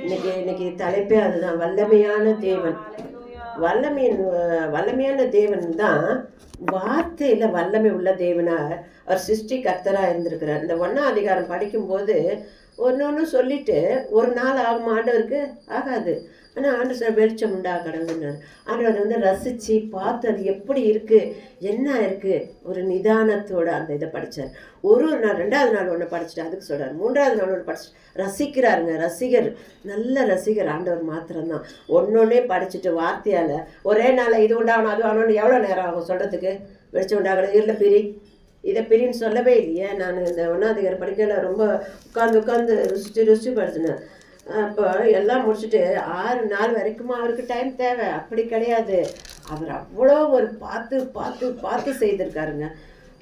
இன்னைக்கு தலைப்பே அதுதான், வல்லமையான தேவன். வல்லமையான தேவன் தான் வார்த்தையில வல்லமை உள்ள தேவனா அவர் சிருஷ்டி கர்த்தரா இருந்திருக்கிறார். இந்த 1ஆம் அதிகாரம் படிக்கும்போது ஒன்று சொல்லிட்டு ஒரு நாள் ஆகும் ஆண்டவருக்கு ஆகாது. ஆனால் ஆண்டு சார் வெளிச்சம் உண்டா கடவுள்னார். ஆண்டவர் வந்து ரசித்து பார்த்து அது எப்படி இருக்குது என்ன இருக்குது ஒரு நிதானத்தோடு அந்த இதை படித்தார். ஒரு நாள் 2வது நாள் ஒன்று படிச்சுட்டு அதுக்கு சொல்கிறார், 3வது நாள் ஒன்று படிச்சுட்டு ரசிக்கிறாருங்க. ரசிகர், நல்ல ரசிகர் ஆண்டவர் மாத்திரம்தான். ஒன்னொன்னே படிச்சுட்டு வார்த்தையால் ஒரே நாளில் இது உண்டாகணும் அது ஆகணும்னு எவ்வளோ நேரம் ஆகும் சொல்கிறதுக்கு? வெளிச்சம் உண்டாகணும் இல்லை பிரி இதை பிரின்னு சொல்லவே இல்லையே. நான் இந்த 1ஆம் அதிகாரம் படிக்கல ரொம்ப உட்காந்து ருசிச்சு படிச்சினேன். அப்போ எல்லாம் முடிச்சுட்டு 6 நாள் வரைக்குமா அவருக்கு டைம் தேவை? அப்படி கிடையாது. அவர் அவ்வளோ ஒரு பார்த்து செய்திருக்காருங்க.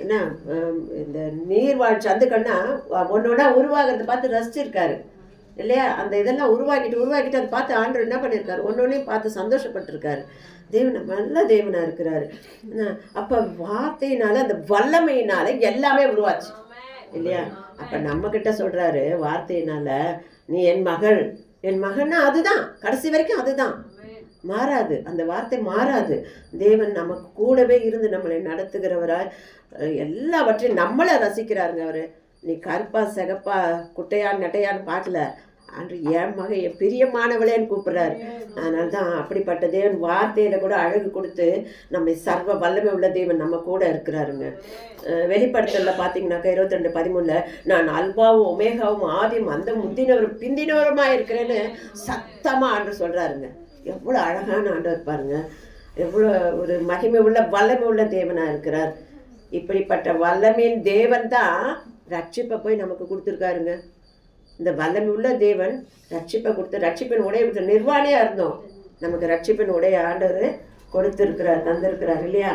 என்ன இந்த நீர்வாழ் சந்துக்கண்ணா ஒன்றா உருவாகிறத பார்த்து ரசிச்சிருக்காரு இல்லையா? அந்த இதெல்லாம் உருவாக்கிட்டு அதை பார்த்து ஆண்டவர் என்ன பண்ணியிருக்காரு? ஒன்னொன்னையும் பார்த்து சந்தோஷப்பட்டிருக்காரு. தேவன் நல்ல தேவனாக இருக்கிறாரு. அப்போ வார்த்தையினால அந்த வல்லமையினால எல்லாமே உருவாச்சு இல்லையா? அப்போ நம்மக்கிட்ட சொல்கிறாரு வார்த்தையினால, நீ என் மகன்னா அதுதான் கடைசி வரைக்கும் அதுதான் மாறாது. அந்த வார்த்தை மாறாது. தேவன் நமக்கு கூடவே இருந்து நம்மளை நடத்துகிறவராய் எல்லாவற்றையும் நம்மளை ரசிக்கிறாருங்க. அவர் நீ கருப்பா சிகப்பா குட்டையான்னு நெட்டையான்னு பார்க்கல, அன்று என் மகன் என் பிரியமானவளேன்னு கூப்பிட்றாரு. அதனால தான் அப்படிப்பட்ட தேவன் வார்த்தையில் கூட அழகு கொடுத்து நம்ம சர்வ வல்லமை உள்ள தேவன் நம்ம கூட இருக்கிறாருங்க. வெளிப்படுத்தலில் பார்த்தீங்கன்னாக்கா 22:13 நான் அல்பாவும் ஒமேகாவும் ஆதியும் அந்த முந்தினவரும் பிந்தினவருமாக இருக்கிறேன்னு சத்தமாக ஆண்டு சொல்கிறாருங்க. எவ்வளோ அழகான ஆண்டவர் பாருங்க, எவ்வளோ ஒரு மகிமை உள்ள வல்லமை உள்ள தேவனாக இருக்கிறார். இப்படிப்பட்ட வல்லமையின் தேவன் தான் ரட்சிப்பை போய் நமக்கு கொடுத்துருக்காருங்க. இந்த வல்லமை உள்ள தேவன் ரட்சிப்பை கொடுத்து ரட்சிப்பின் உடைய கொடுத்த நிர்வாணியாக இருந்தோம், நமக்கு ரட்சிப்பின் உடைய ஆண்டவர் தந்திருக்கிறார் இல்லையா?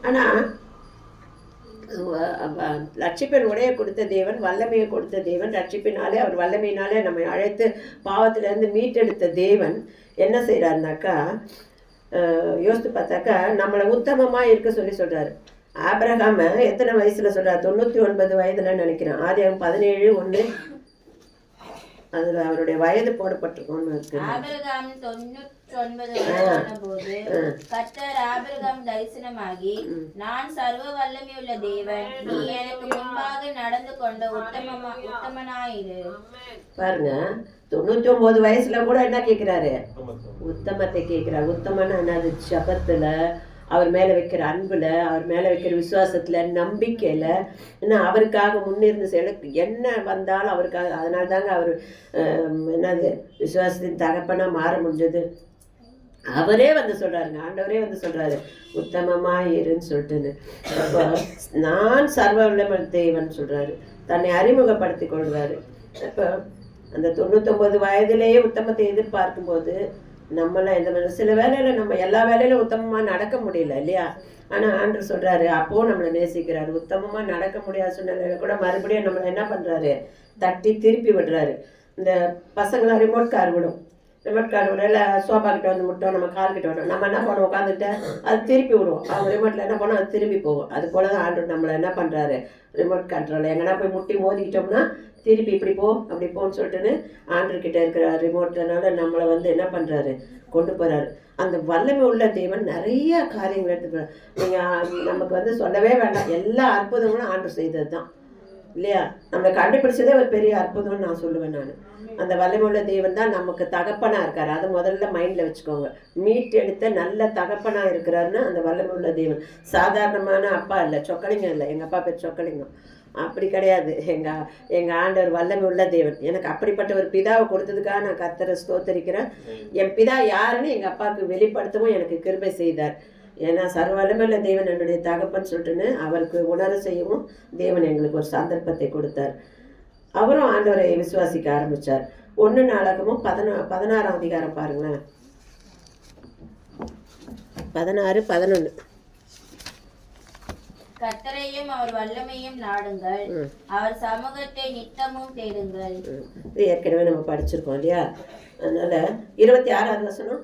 ஆனால் ரட்சிப்பின் உடைய கொடுத்த தேவன், வல்லமையை கொடுத்த தேவன், ரட்சிப்பினாலே அவர் வல்லமையினாலே நம்மை அழைத்து பாவத்திலேருந்து மீட்டெடுத்த தேவன் என்ன செய்கிறாருனாக்கா, யோசித்து பார்த்தாக்கா நம்மளை உத்தமமாக இருக்க சொல்கிறாரு. ஆபிரகாம எத்தனை வயசில் சொல்கிறார்? 99 வயதுல நினைக்கிறேன். ஆதியாகமம் 17:1 அதுல அவருடைய வயது போடப்பட்டிருக்கோம்னு இருக்கு. ஆபிரகாம் 99 வயதான போது கர்த்தர் ஆபிரகாம் தரிசனமாகி, நான் சர்வ வல்லமையுள்ள தேவன், நீ எனக்கு முன்பாக நடந்து கொண்ட உத்தமனாயிரு. பாருங்க, 99 வயசுல கூட என்ன கேட்கிறாரு? உத்தமத்தை கேட்கிறார். உத்தமனா என்னது? ஜபத்துல அவர் மேலே வைக்கிற அன்பில், அவர் மேலே வைக்கிற விசுவாசத்தில், நம்பிக்கையில், ஏன்னா அவருக்காக முன்னிருந்து செயலுக்கு என்ன வந்தாலும் அவருக்காக. அதனால தாங்க அவர் என்னது விசுவாசத்தின் தகப்பனாக மாற முடிஞ்சது. அவரே வந்து சொல்கிறாருங்க, ஆண்டவரே வந்து சொல்கிறாரு உத்தமமாக இருன்னு சொல்லிட்டுன்னு. அப்போ நான் சர்வ வல்லமை தேவன் சொல்கிறாரு, தன்னை அறிமுகப்படுத்தி கொள்கிறாரு. இப்போ அந்த 99 வயதிலேயே உத்தமத்தை எதிர்பார்க்கும்போது நம்மளாம் எந்த மாதிரி சில வேலையில் நம்ம எல்லா வேலையிலும் உத்தமமாக நடக்க முடியல இல்லையா? ஆனால் ஆண்டவர் சொல்கிறாரு, அப்போது நம்மளை நேசிக்கிறாரு. உத்தமமாக நடக்க முடியாத சூழ்நிலையில கூட மறுபடியும் நம்மளை என்ன பண்ணுறாரு? தட்டி திருப்பி விடுறாரு. இந்த பசங்களாம் ரிமோட் கார் விடும். ரிமோட் கார் விட இல்லை சோஃபா கிட்ட வந்து முட்டோம், நம்ம கார் கிட்ட விட்டோம், நம்ம என்ன பண்ணுவோம்? உட்காந்துட்டு அது திருப்பி விடுவோம். அவங்க ரிமோட்டில் என்ன பண்ணோம்? அது திரும்பி போகும். அது போல தான் ஆண்டவர் நம்மளை என்ன பண்ணுறாரு? ரிமோட் கண்ட்ரோல் எங்கன்னா போய் முட்டி மோதிக்கிட்டோம்னா திருப்பி இப்படி போ அப்படி போன்னு சொல்லிட்டுன்னு ஆண்டர்கிட்ட இருக்கிற ரிமோட்னால நம்மளை வந்து என்ன பண்ணுறாரு? கொண்டு போகிறாரு. அந்த வல்லமை உள்ள தேவன் நிறைய காரியங்கள் எடுத்துக்கிறார். நீங்கள் நமக்கு வந்து சொல்லவே வேண்டாம், எல்லா அற்புதங்களும் ஆண்டவர் செய்தது தான் இல்லையா? நம்மளை கண்டுபிடிச்சதே ஒரு பெரிய அற்புதம்னு நான் சொல்லுவேன். நான் அந்த வல்லமை உள்ள தேவன் தான் நமக்கு தகப்பனாக இருக்கார். அதை முதல்ல மைண்டில் வச்சுக்கோங்க. மீட் எடுத்த நல்ல தகப்பனாக இருக்கிறாருன்னா அந்த வல்லமை உள்ள தேவன் சாதாரணமான அப்பா இல்லை, சொக்கலிங்கம் இல்லை. எங்கள் அப்பா பேர் சொக்கலிங்கம் அப்படி கிடையாது. எங்கள் ஆண்டவர் வல்லமை உள்ள தேவன். எனக்கு அப்படிப்பட்ட ஒரு பிதாவை கொடுத்ததுக்காக நான் கர்த்தரை ஸ்தோத்தரிக்கிறேன். என் பிதா யாருன்னு எங்கள் அப்பாவுக்கு வெளிப்படுத்தவும் எனக்கு கிருபை செய்தார். ஏன்னா சர்வ வல்லமையுள்ள தேவன் என்னுடைய தகப்பன்னு சொல்லிட்டுன்னு அவருக்கு உணர செய்யவும் தேவன் எங்களுக்கு ஒரு சந்தர்ப்பத்தை கொடுத்தார். அவரும் ஆண்டவரை விசுவாசிக்க ஆரம்பித்தார். 1 நாளாகமும் 16ஆம் அதிகாரம் பாருங்களேன், 16-11. கர்த்தரையும் அவர் வல்லமையும் நாடுங்கள், அவர் சமூகத்தை நித்தமும் தேடுங்கள். ஏற்கனவே நம்ம படிச்சிருக்கோம் இல்லையா? அதனால 26ஆவது வசனம்,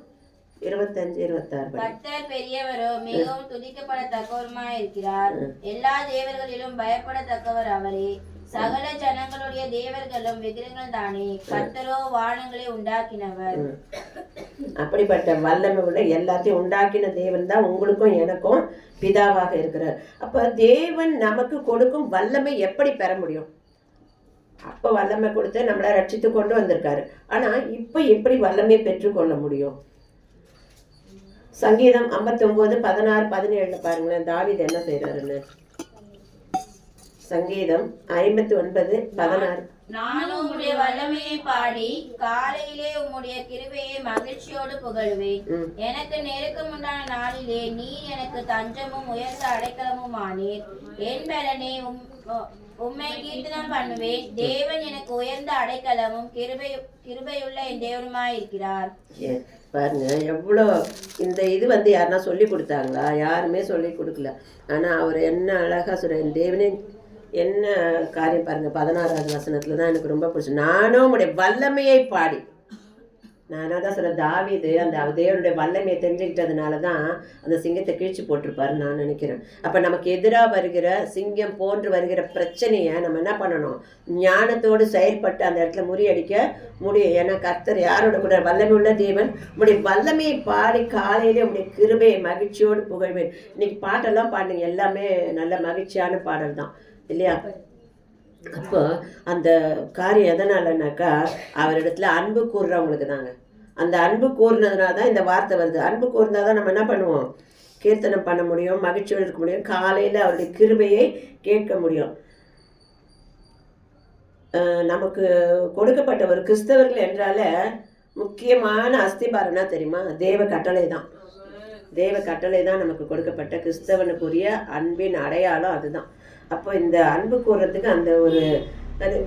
25, 26. கர்த்தர் பெரியவரோ மிகவும் துதிக்கப்படத்தக்கவருமாய் இருக்கிறார். எல்லா தேவர்களிலும் பயப்படத்தக்கவர் அவரே. சகல ஜனங்களுடைய தேவர்களும் விக்கிரங்கள் தானே. கர்த்தரோ வானங்களை உண்டாக்கினவர். அப்படிப்பட்ட வல்லமை உள்ள எல்லாத்தையும் உண்டாக்கின தேவன் தான் உங்களுக்கும் எனக்கும் பிதாவாக இருக்கிறார். அப்ப தேவன் நமக்கு கொடுக்கும் வல்லமை எப்படி பெற முடியும்? அப்ப வல்லமை கொடுத்து நம்மளை ரட்சித்து கொண்டு வந்திருக்காரு. ஆனா இப்ப எப்படி வல்லமை பெற்றுக்கொள்ள முடியும்? சங்கீதம் 59, 16, 17 பாருங்களேன், தாவீது என்ன செய்யறாருன்னு. சங்கீதம் 59, 16. நானும் உம்முடைய வல்லமையை பாடி காலையிலே உம்முடைய கிருபையை மகிழ்ச்சியோடு புகழுவேன். எனக்கு நெருக்கம் உண்டான நாளிலே நீர் எனக்கு தஞ்சமும் உயர்ந்த அடைக்கலமும் ஆனீர். என் பலனே உம்மை கீர்த்தனம் பண்ணுவேன். தேவன் எனக்கு உயர்ந்த அடைக்கலமும் கிருபையுள்ள என் தேவனுமாய் இருக்கிறார். பாருங்க எவ்வளோ இந்த இது யாருன்னா சொல்லி கொடுத்தாங்களா? யாருமே சொல்லி கொடுக்கல. ஆனா அவர் என்ன அழகா சொல்ற, என் தேவனே என்ன காரியம் பாருங்க. 16வது வசனத்துல தான் எனக்கு ரொம்ப பிடிச்சது. நானும் உடைய வல்லமையை பாடி. நான் தான் சொல்ல, தாவீது அந்த தேவனுடைய வல்லமையை தெரிஞ்சுக்கிட்டதுனால தான் அந்த சிங்கத்தை கிழிச்சு போட்டிருப்பாருன்னு நான் நினைக்கிறேன். அப்போ நமக்கு எதிராக வருகிற சிங்கம் போன்று வருகிற பிரச்சனையை நம்ம என்ன பண்ணணும்? ஞானத்தோடு செயல்பட்டு அந்த இடத்துல முறியடிக்க முடியும். ஏன்னா கர்த்தர் யாரோட கூட? வல்லமை உள்ள தேவன். உடைய வல்லமையை பாடி காலையிலே உடைய கிருபையை மகிழ்ச்சியோடு புகழ்வேன். இன்னைக்கு பாட்டெல்லாம் பாடுங்க, எல்லாமே நல்ல மகிழ்ச்சியான பாடல் தான் இல்லையா? அப்போ அந்த காரியம் எதனாலனாக்கா அவரிடத்துல அன்பு கூறுறவங்களுக்கு தாங்க. அந்த அன்பு கூறுனதுனால தான் இந்த வார்த்தை வருது. அன்பு கூர்ந்தா தான் நம்ம என்ன பண்ணுவோம்? கீர்த்தனம் பண்ண முடியும், மகிழ்ச்சியோடு இருக்க முடியும், காலையில் அவருடைய கிருபையை கேட்க முடியும். நமக்கு கொடுக்கப்பட்ட ஒரு கிறிஸ்தவர்கள் என்றால முக்கியமான அஸ்திபாரம்னா தெரியுமா? தேவ கட்டளை தான். தேவ கட்டளை தான் நமக்கு கொடுக்கப்பட்ட கிறிஸ்தவனுக்குரிய அன்பின் அடையாளம் அதுதான். அப்போ இந்த அன்பு கூறுறதுக்கு அந்த ஒரு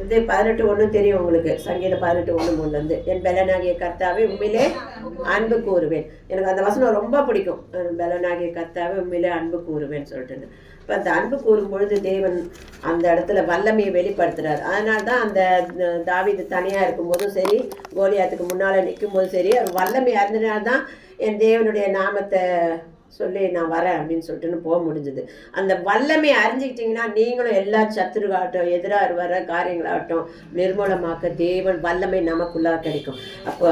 இது 18:1 தெரியும் உங்களுக்கு. சங்கீதம் 18:1 என் பலனாகிய கர்த்தாவே உண்மையிலே அன்பு கூறுவேன். எனக்கு அந்த வசனம் ரொம்ப பிடிக்கும். பலனாகிய கர்த்தாவே உண்மையிலே அன்பு கூறுவேன்னு சொல்லிட்டு. இப்போ அந்த அன்பு கூறும் பொழுது தேவன் அந்த இடத்துல வல்லமையை வெளிப்படுத்துறார். அதனால தான் அந்த தாவீது தனியாக இருக்கும்போதும் சரி, கோலியாத்துக்கு முன்னால் நிற்கும் போதும் சரி, வல்லமை அறிந்தனால தான் என் தேவனுடைய நாமத்தை சொல்லி நான் வரேன் அப்படின்னு சொல்லிட்டுன்னு போக முடிஞ்சுது. அந்த வல்லமை அறிஞ்சிக்கிட்டிங்கன்னா நீங்களும் எல்லா சத்துருகாகட்டும், எதிராக வர காரியங்களாகட்டும் நிர்மூலமாக்க தேவன் வல்லமை நமக்குள்ளாக கிடைக்கும். அப்போ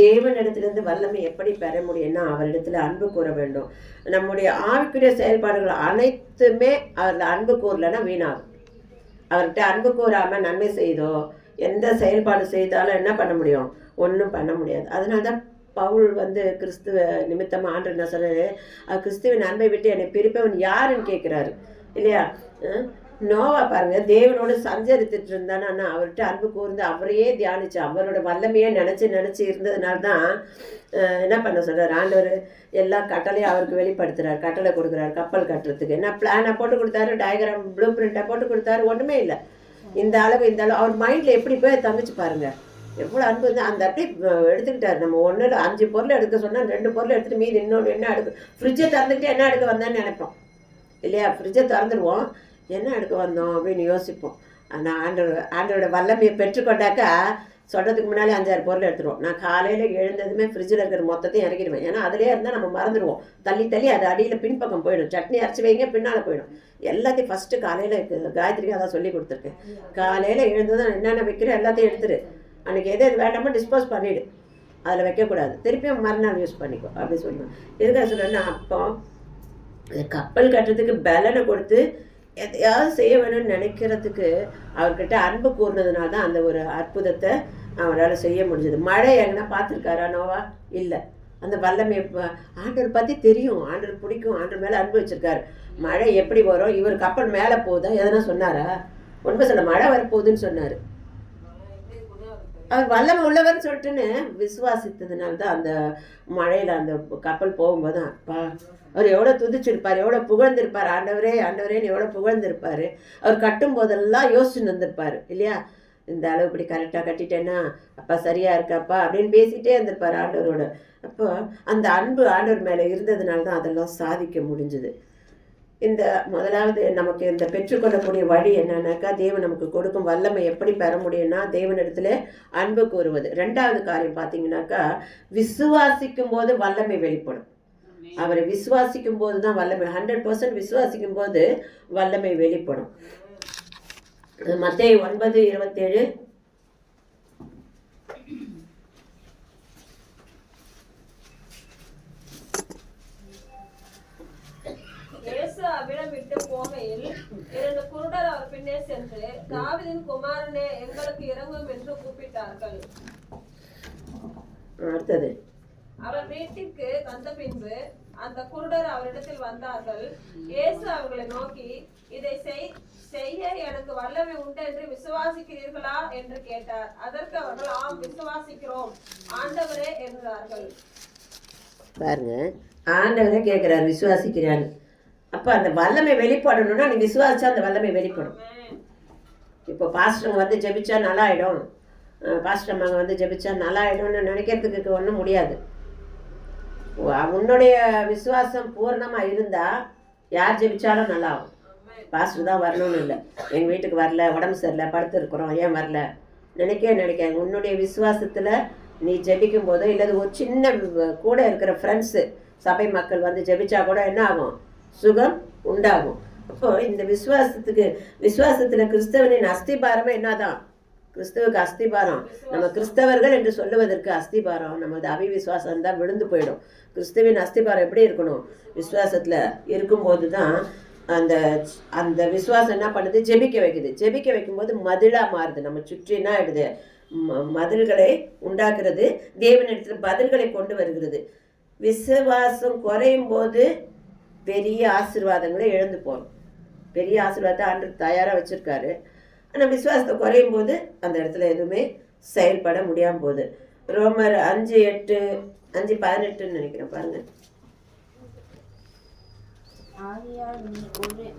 தேவன் இடத்துலேருந்து வல்லமை எப்படி பெற முடியும்னா அவரிடத்துல அன்பு கூற வேண்டும். நம்முடைய ஆவிக்குரிய செயல்பாடுகள் அனைத்துமே அவரில் அன்பு கூறலைன்னா வீணாகும். அவர்கிட்ட அன்பு கூறாமல் நன்மை செய்தோ எந்த செயல்பாடு செய்தாலும் என்ன பண்ண முடியும்? ஒன்றும் பண்ண முடியாது. அதனால தான் பவுல் கிறிஸ்துவ நிமித்தமாக ஆண்டு என்ன சொல்றாரு? கிறிஸ்துவின் அன்பை விட்டு என்னை பிரிப்பவன் யாருன்னு கேட்குறாரு இல்லையா? நோவா பாருங்க, தேவனோடு சஞ்சரித்துட்டு இருந்தானா அவர்கிட்ட அன்பு கூர்ந்து அவரையே தியானிச்சு அவரோட வல்லமையே நினச்சி இருந்ததுனால தான் என்ன பண்ண சொல்கிறார்? ஆண்டவர் எல்லா கட்டளையும் அவருக்கு வெளிப்படுத்துகிறார், கட்டளை கொடுக்குறாரு. கப்பல் கட்டுறதுக்கு என்ன பிளானை போட்டு கொடுத்தாரு, டயக்ராம் ப்ளூ பிரிண்ட்டை போட்டு கொடுத்தாரு. ஒன்றுமே இல்லை. இந்த அளவு அவர் மைண்டில் எப்படி போய் தங்கிச்சு பாருங்கள். எவ்வளோ அன்பு இருந்தால் அந்த அப்படி எடுத்துக்கிட்டார். நம்ம 5 பொருள் எடுக்க சொன்னால் 2 பொருள் எடுத்துகிட்டு மீது இன்னொன்று என்ன எடுக்க, ஃப்ரிட்ஜை திறந்துக்கிட்டு என்ன எடுக்க வந்தேன்னு நினைப்போம் இல்லையா? ஃப்ரிட்ஜை திறந்துடுவோம், என்ன எடுக்க வந்தோம் அப்படின்னு யோசிப்போம். ஆனால் ஆண்டோட வல்லமையை பெற்றுக்கொண்டாக்கா சொல்கிறதுக்கு முன்னாலே 5-6 பொருள் எடுத்துருவோம். நான் காலையில் எழுந்ததுமே ஃப்ரிட்ஜில் இருக்கிற மொத்தத்தையும் இறக்கிடுவேன். ஏன்னா அதிலே இருந்தால் நம்ம மறந்துடுவோம். தள்ளி அது அடியில் பின்பக்கம் போயிடும். சட்னி அரைச்சி வைங்க, பின்னால் போயிடும். எல்லாத்தையும் ஃபஸ்ட்டு காலையில் காயத்ரிக்கு அதான் சொல்லி கொடுத்துருக்கேன். காலையில் எழுந்ததும் என்னென்ன வைக்கிறோம் எல்லாத்தையும் எடுத்துரு. அன்றைக்கி எது வேண்டாமோ டிஸ்போஸ் பண்ணிவிடு, அதில் வைக்கக்கூடாது, திருப்பியும் மறுநாள் யூஸ் பண்ணிக்கோ அப்படி சொல்லுவேன். எதுக்காக சொல்கிறேன்னா அப்போ கப்பல் கட்டுறதுக்கு பலனை கொடுத்து எதையாவது செய்ய வேணும்னு நினைக்கிறதுக்கு அவர்கிட்ட அன்பு கூர்னதுனால தான் அந்த ஒரு அற்புதத்தை அவரால் செய்ய முடிஞ்சது. மழை எங்கன்னா பார்த்துருக்காரா நோவா? இல்லை. அந்த வல்லமை ஆண்டவர் பற்றி தெரியும், ஆண்டவர் பிடிக்கும், ஆண்டவர் மேலே அன்பு வச்சுருக்காரு. மழை எப்படி வரும்? இவர் கப்பல் மேலே போகுதா எதனா சொன்னாரா? உண்மை சொல்ல, மழை வரப்போகுதுன்னு சொன்னார். அவர் வல்லமை உள்ளவர்னு சொல்லிட்டுன்னு விசுவாசித்ததுனால தான் அந்த மழையில் அந்த கப்பல் போகும்போது அப்பா அவர் எவ்வளோ துதிச்சிருப்பார், எவ்வளோ புகழ்ந்திருப்பார். ஆண்டவரே ஆண்டவரேன்னு எவ்வளோ புகழ்ந்திருப்பார். அவர் கட்டும் போதெல்லாம் யோசிச்சுன்னு வந்திருப்பார் இல்லையா? இந்த அளவு இப்படி கரெக்டாக கட்டிட்டேன்னா அப்பா சரியாக இருக்காப்பா அப்படின்னு பேசிகிட்டே இருந்திருப்பார் ஆண்டவரோட. அப்போ அந்த அன்பு ஆண்டவர் மேலே இருந்ததுனால தான் அதெல்லாம் சாதிக்க முடிஞ்சுது. இந்த முதலாவது நமக்கு இந்த பெற்றுக்கொள்ளக்கூடிய வழி என்னன்னாக்கா, தேவன் நமக்கு கொடுக்கும் வல்லமை எப்படி பெற முடியும்னா தேவனிடத்துல அன்பு கூறுவது. ரெண்டாவது காரியம் பார்த்தீங்கன்னாக்கா, விசுவாசிக்கும் போது வல்லமை வெளிப்படும். அவரை விசுவாசிக்கும் போது தான் வல்லமை, 100% விசுவாசிக்கும் போது வல்லமை வெளிப்படும். மத்தேயு 9:27. இயேசு அவ்விடம் விட்டு போகையில் 2 குருடர் அவர் பின்னே சென்று, தாவீதின் குமாரனே, எங்களுக்கு இறங்கும் என்று கூப்பிட்டார்கள். அடுத்தது, அவர் வீட்டிற்கு வந்த பின்பு அந்த குருடர் அவரிடத்தில் வந்தார்கள். இயேசு அவர்களை நோக்கி, இதை செய்ய எனக்கு வல்லமை உண்டு என்று விசுவாசிக்கிறீர்களா என்று கேட்டார். அதற்கு அவர்கள், ஆம் விசுவாசிக்கிறோம் ஆண்டவரே என்றார்கள். பாருங்க, ஆண்டவரே கேட்கிறார் விசுவாசிக்கிறான்னு. அப்ப அந்த வல்லமை வெளிப்படணும்னா நீ விசுவாசிச்சா அந்த வல்லமை வெளிப்படும். இப்போ பாஸ்டருங்க வந்து ஜெபிச்சா நல்லா ஆயிடும், பாஸ்டர் அம்மாங்க வந்து ஜெபிச்சா நல்லா ஆயிடும்னு நினைக்கிறதுக்கு ஒன்றும் முடியாது. உன்னுடைய விசுவாசம் பூர்ணமா இருந்தா யார் ஜெபிச்சாலும் நல்லா ஆகும். பாஸ்டர் தான் வரணும்னு இல்லை, எங்கள் வீட்டுக்கு வரல, உடம்பு சரியில்லை, படுத்து இருக்கிறோம், ஏன் வரல நினைக்க உன்னுடைய விசுவாசத்தில் நீ ஜெபிக்கும் போதோ இல்லது ஒரு சின்ன கூட இருக்கிற ஃப்ரெண்ட்ஸு சபை மக்கள் வந்து ஜெபிச்சா கூட என்ன ஆகும், சுகம் உண்டாகும். அப்போ இந்த விசுவாசத்தில் கிறிஸ்தவனின் அஸ்திபாரமே என்னதான், கிறிஸ்தவுக்கு அஸ்திபாரம், நம்ம கிறிஸ்தவர்கள் என்று சொல்லுவதற்கு அஸ்திபாரம் நமது அவிவிசுவாசம் தான் விழுந்து போயிடும். கிறிஸ்துவின் அஸ்திபாரம் எப்படி இருக்கணும், விசுவாசத்தில் இருக்கும்போது தான் அந்த அந்த விசுவாசம் என்ன பண்ணுது, ஜெபிக்க வைக்குது. ஜெபிக்க வைக்கும்போது மதிலாக மாறுது, நம்ம சுற்றி என்ன ஆயிடுது, மதில்களை உண்டாக்குறது, தேவனிடத்தில் பதில்களை கொண்டு வருகிறது. விசுவாசம் குறையும் போது பெரிய ஆசீர்வாதங்களை இழந்து போகிறோம். பெரிய ஆசீர்வாதத்தை ஆண்டவர் தயாராக வச்சுருக்காரு. ஆனால் விசுவாசத்தை குறையும் போது அந்த இடத்துல எதுவுமே செயல்பட முடியாமல் போகுது. ரோமர் 5:18 நினைக்கிறேன் பாருங்க. ஆகையால் நீ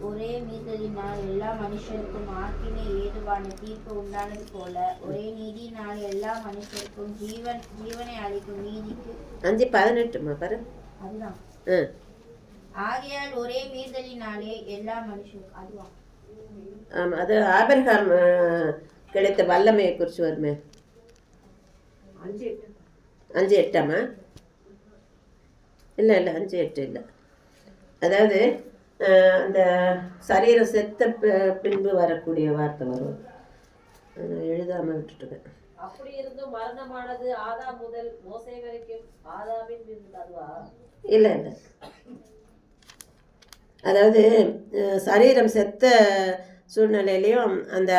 ஒரே மீதலினால் எல்லா மனுஷருக்கும் ஆக்கினை ஏதுவான தீர்ப்பு உண்டானது போல, ஒரே நீதியினால் எல்லா மனுஷருக்கும் ஜீவனை அளிக்கும் நீதிக்கு 5:18 பாரு. அதுதான். ஆகையால் ஒரே மீதலினாலே எல்லா மனுஷருக்கும், அதுதான். ஆமாம், அது ஆபிரகாம் கிடைத்த வல்லமையை குறித்து வருமே. 5:8 இல்லை 5:8 இல்லை. அதாவது அந்த சரீரம் செத்த பின்பு வரக்கூடிய வார்த்தை வரும், எழுதாமல் விட்டுட்டுங்க. அப்படி இருந்தும் மரணமானது ஆதாம் முதல் மோசே வரைக்கும் ஆதாமின் பின்பு அதுவா? இல்லை. அதாவது சரீரம் செத்த சூழ்நிலையிலையும் அந்த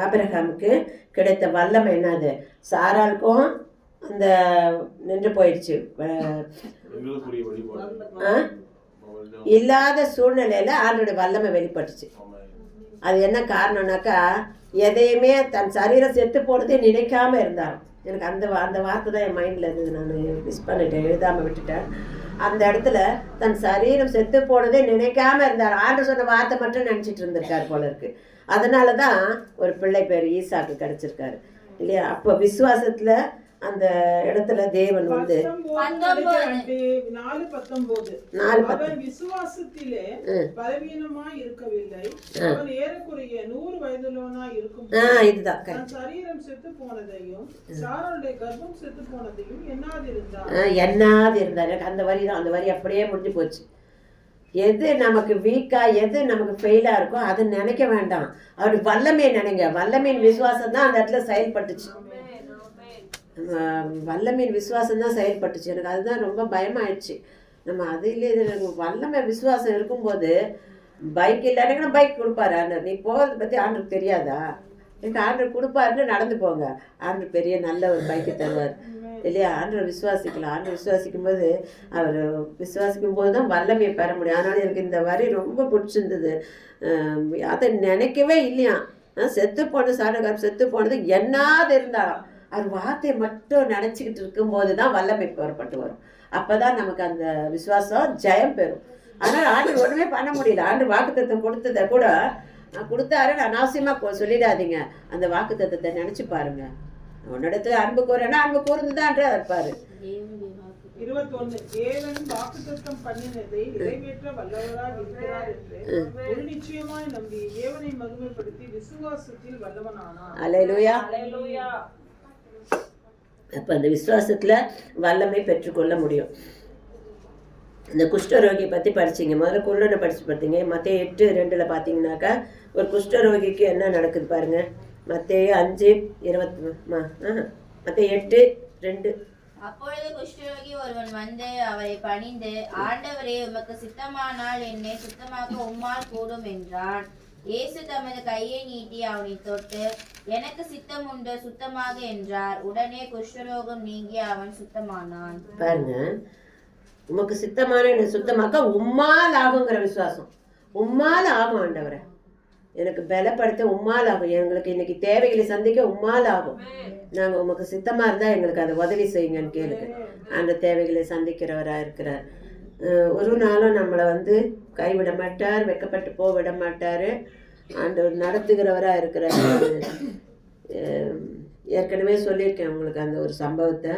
ஆபிரகாமுக்கு கிடைத்த வல்லமை என்னது, சாராளுக்கும் அந்த நின்று போயிடுச்சு. இல்லாத சூழ்நிலையில ஆண்டோட வல்லமை வெளிப்பட்டுச்சு. அது என்ன காரணம்னாக்கா, எதையுமே தன் சரீரம் செத்து போனதே நினைக்காம இருந்தாலும். எனக்கு அந்த வார்த்தை தான் என் மைண்டில் இருந்தது, நான் மிஸ் பண்ணிட்டேன், எழுதாமல் விட்டுட்டேன். அந்த இடத்துல தன் சரீரம் செத்து போனதே நினைக்காம இருந்தார். ஆண்டு சொன்ன வார்த்தை மட்டும் நினச்சிட்டு இருந்திருக்காரு போல இருக்கு. அதனால தான் ஒரு பிள்ளை பேர் ஈசாக்கு கிடைச்சிருக்காரு இல்லையா. அப்போ விசுவாசத்தில் அந்த இடத்துல தேவன் வந்து 4:19 விசுவாசத்திலே பலவீனமாய் இருக்கவில்லை, அவன் ஏறக்குறைய 100 வயதுள்ளவனாய் இருக்கும். இதுதான் சரீரம் செத்து போனதையும் சாராளுடைய கர்ப்பம் செத்து போனதையும் எண்ணாதிருந்தார். எனக்கு அந்த வரி தான், அந்த வரி அப்படியே முடிஞ்சு போச்சு. எது நமக்கு வீக்கா, எது நமக்கு ஃபெயிலா இருக்கோ அதை நினைக்க வேண்டாம், அவருக்கு வல்லமையை நினைங்க. வல்லமையின் விசுவாசம் தான் அந்த இடத்துல செயல்பட்டுச்சு. வல்லமையின் விசுவாசம் தான் செயல்பட்டுச்சு. எனக்கு அதுதான் ரொம்ப பயமாயிடுச்சு. நம்ம அது இல்லையே, வல்லமை விசுவாசம் இருக்கும்போது பைக் இல்லைன்னா பைக் கொடுப்பாரு ஆண்டர். நீ போகிறத பற்றி ஆண்டருக்கு தெரியாதா, எனக்கு ஆண்டர் கொடுப்பாருன்னு நடந்து போங்க, ஆண்டர் பெரிய நல்ல ஒரு பைக்கு தருவார் இல்லையா. ஆண்டரை விசுவாசிக்கலாம். ஆண்டரை விசுவாசிக்கும் போது அவர் விசுவாசிக்கும் போது தான் வல்லமையை பெற முடியும். அதனால எனக்கு இந்த வரி ரொம்ப பிடிச்சிருந்தது. அதை நினைக்கவே இல்லையா, செத்து போன சாரகார் செத்து போனது என்னாது இருந்தாலும் அது வார்த்தையை மட்டும் நினச்சிக்கிட்டு இருக்கும்போது தான் வல்லமை பெறப்பட்டு வரும். அப்போ தான் நமக்கு அந்த விசுவாசம் ஜெயம் பெறும். ஆனால் ஆண்டு ஒன்றுமே பண்ண முடியல. ஆண்டு வாக்குத்தத்தம் கொடுத்ததை கூட கொடுத்தாருன்னு அனாவசியமாக சொல்லிடாதீங்க. அந்த வாக்குத்தத்தத்தை நினச்சி பாருங்க. உன்னிடத்துல அன்பு கூறனா அன்பு கூர்ந்துதான்ற இருப்பார் 21 தேவன் வாக்குத்தத்தம் பண்ணினதை நிறைவேற்ற வல்லவராக இருக்கிறார் என்று ஒரு நிச்சயமாய் நம்பி தேவனை மகிமைப்படுத்தி விசுவாசத்தில் வல்லவனானார். அல்லேலூயா. அல்லேலூயா. அப்ப அந்த விசுவாசத்துல வல்லமை பெற்றுக்கொள்ள முடியும். இந்த குஷ்டரோகியை பற்றி படிச்சிங்க, முதல்ல குருடனை படித்து பார்த்தீங்க. மத்தேயு 8:2 பார்த்தீங்கன்னாக்கா ஒரு குஷ்டரோகிக்கு என்ன நடக்குது பாருங்க. மத்தேயு 5:20 மத்தேயு 8:2. அப்பொழுது குஷ்டரோகி ஒருவன் வந்து அவரை பணிந்து, ஆண்டவரே, உமக்கு சித்தமானால் என்னை சுத்தமாக்க உம்மால் கூடும் என்றான். இயேசு தமது கையை நீட்டி அவனை தொட்டு, எனக்கு சித்தம் உண்டு, சுத்தமாக என்றார். உடனே குஷ்டரோகம் நீங்கி அவன் சுத்தமானான். பாருங்க, உமக்கு சித்தமான என்னை சுத்தமாக்க உம்மால் ஆகுங்கிற விசுவாசம். உம்மால் ஆகும் ஆண்டவரை, எனக்கு பலப்படுத்த உம்மால் ஆகும், எங்களுக்கு இன்னைக்கு தேவைகளை சந்திக்க உம்மால் ஆகும். நாங்கள் உமக்கு சித்தமாக இருந்தால் எங்களுக்கு அதை உதவி செய்யுங்கன்னு கேளுங்க. அந்த தேவைகளை சந்திக்கிறவராக இருக்கிறார். ஒரு நாளும் நம்மளை கைவிட மாட்டார், வெக்கப்பட்டு போக விட மாட்டார். ஆண்டவர் நடத்துகிறவராக இருக்கிறார். ஏற்கனவே சொல்லியிருக்கேன் உங்களுக்கு அந்த ஒரு சம்பவத்தை.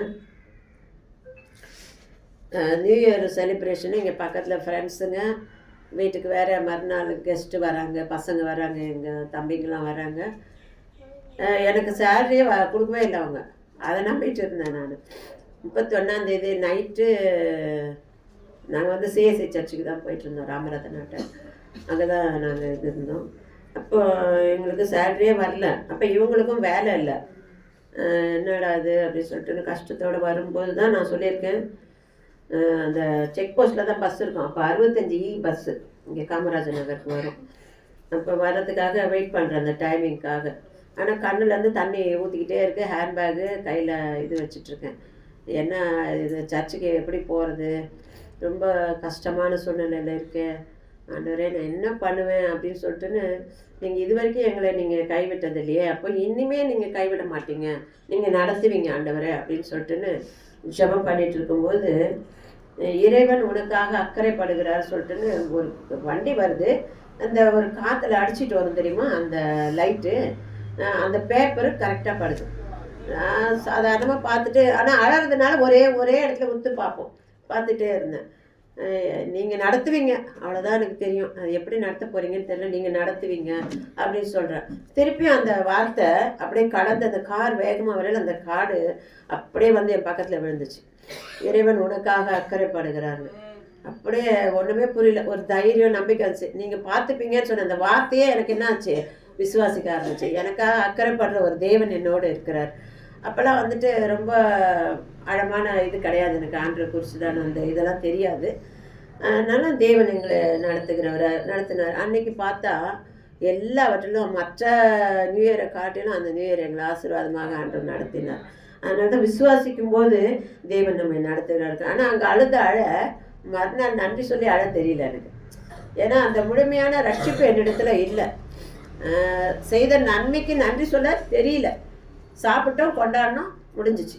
நியூ இயர் செலிப்ரேஷனு இங்கே பக்கத்தில் ஃப்ரெண்ட்ஸுங்க வீட்டுக்கு வேறு மறுநாள் கெஸ்ட்டு வராங்க, பசங்க வராங்க, எங்கள் தம்பிங்கெலாம் வராங்க. எனக்கு சேலரியே கொடுக்கவே இல்லை அவங்க. அதை நம்பிட்டு இருந்தேன் நான். 31ஆந்தேதி நைட்டு நாங்கள் சிஎஸ்ஐ சர்ச்சுக்கு தான் போயிட்டுருந்தோம், ராமரத்னாட்ட. அங்கே தான் நாங்கள் இருந்தோம். அப்போ எங்களுக்கு சேலரியே வரல. அப்போ இவங்களுக்கும் வேலை இல்லை. என்னடா அது அப்படின்னு சொல்லிட்டு கஷ்டத்தோடு வரும்போது தான் நான் சொல்லியிருக்கேன், அந்த செக் போஸ்ட்டில் தான் பஸ் இருக்கும். அப்போ 65E பஸ்ஸு இங்கே காமராஜர் நகருக்கு வரும். அப்போ வர்றதுக்காக வெயிட் பண்ணுறேன் அந்த டைமிங்க்காக. ஆனால் கண்ணுலேருந்து தண்ணி ஊற்றிக்கிட்டே இருக்குது. ஹேண்ட்பேக்கு கையில் இது வச்சிட்ருக்கேன். என்ன இது சர்ச்சுக்கு எப்படி போகிறது, ரொம்ப கஷ்டமான சூழ்நிலையில் இருக்கேன். ஆண்டவரே, நான் என்ன பண்ணுவேன் அப்படின்னு சொல்லிட்டுன்னு, நீங்கள் இது வரைக்கும் எங்களை நீங்கள் கைவிட்டது இல்லையே, அப்போ இனிமேல் நீங்கள் கைவிட மாட்டீங்க, நீங்கள் நடத்துவீங்க ஆண்டவரே அப்படின்னு சொல்லிட்டுன்னு ஜெபம் பண்ணிகிட்டு இருக்கும்போது, இறைவன் உனக்காக அக்கறைப்படுகிறார் சொல்லிட்டுன்னு ஒரு வண்டி வருது. அந்த ஒரு காற்றுல அடிச்சிட்டு வரும் தெரியுமா அந்த லைட்டு, அந்த பேப்பரு கரெக்டாக படுது. சாதாரணமாக பார்த்துட்டு, ஆனால் அழறதுனால ஒரே இடத்துல உத்து பார்ப்போம். பார்த்துட்டே இருந்தேன். நீங்கள் நடத்துவீங்க, அவ்வளோதான் எனக்கு தெரியும். அது எப்படி நடத்த போகிறீங்கன்னு தெரியல, நீங்கள் நடத்துவீங்க அப்படின்னு சொல்கிறேன். திருப்பியும் அந்த வார்த்தை அப்படியே கடந்து அந்த கார் வேகமாக வரையில் அந்த காடு அப்படியே என் பக்கத்தில் விழுந்துச்சு. இறைவன் உனக்காக அக்கறைப்படுகிறான்னு. அப்படியே ஒன்றுமே புரியல. ஒரு தைரியம், நம்பிக்கை இருந்துச்சு. நீங்கள் பார்த்துப்பீங்கன்னு சொன்ன அந்த வார்த்தையே எனக்கு என்ன ஆச்சு, விசுவாசிக்க ஆரம்பிச்சு. எனக்காக அக்கறைப்படுற ஒரு தேவன் என்னோடு இருக்கிறார். அப்போல்லாம் ரொம்ப ஆழமான இது கிடையாது எனக்கு, ஆண்டரை குறித்து தான் அந்த இதெல்லாம் தெரியாது. அதனால தேவன் எங்களை நடத்தினார். அன்னைக்கு பார்த்தா எல்லாவற்றிலும் மற்ற நியூ இயரை காட்டிலும் அந்த நியூ இயர் எங்களை ஆசீர்வாதமாக ஆண்டவர் நடத்தினார். அதனால தான் விசுவாசிக்கும் போது தேவன் நம்மை நடத்துகிறார். ஆனால் அங்கே அழ மறுநாள் நன்றி சொல்லி அழ தெரியல எனக்கு. ஏன்னா அந்த முழுமையான ரட்சிப்பு என்னிடத்துல இல்லை. செய்த நன்மைக்கு நன்றி சொல்ல தெரியல. சாப்பிட்டோம், கொண்டாடினோம், முடிஞ்சிச்சு.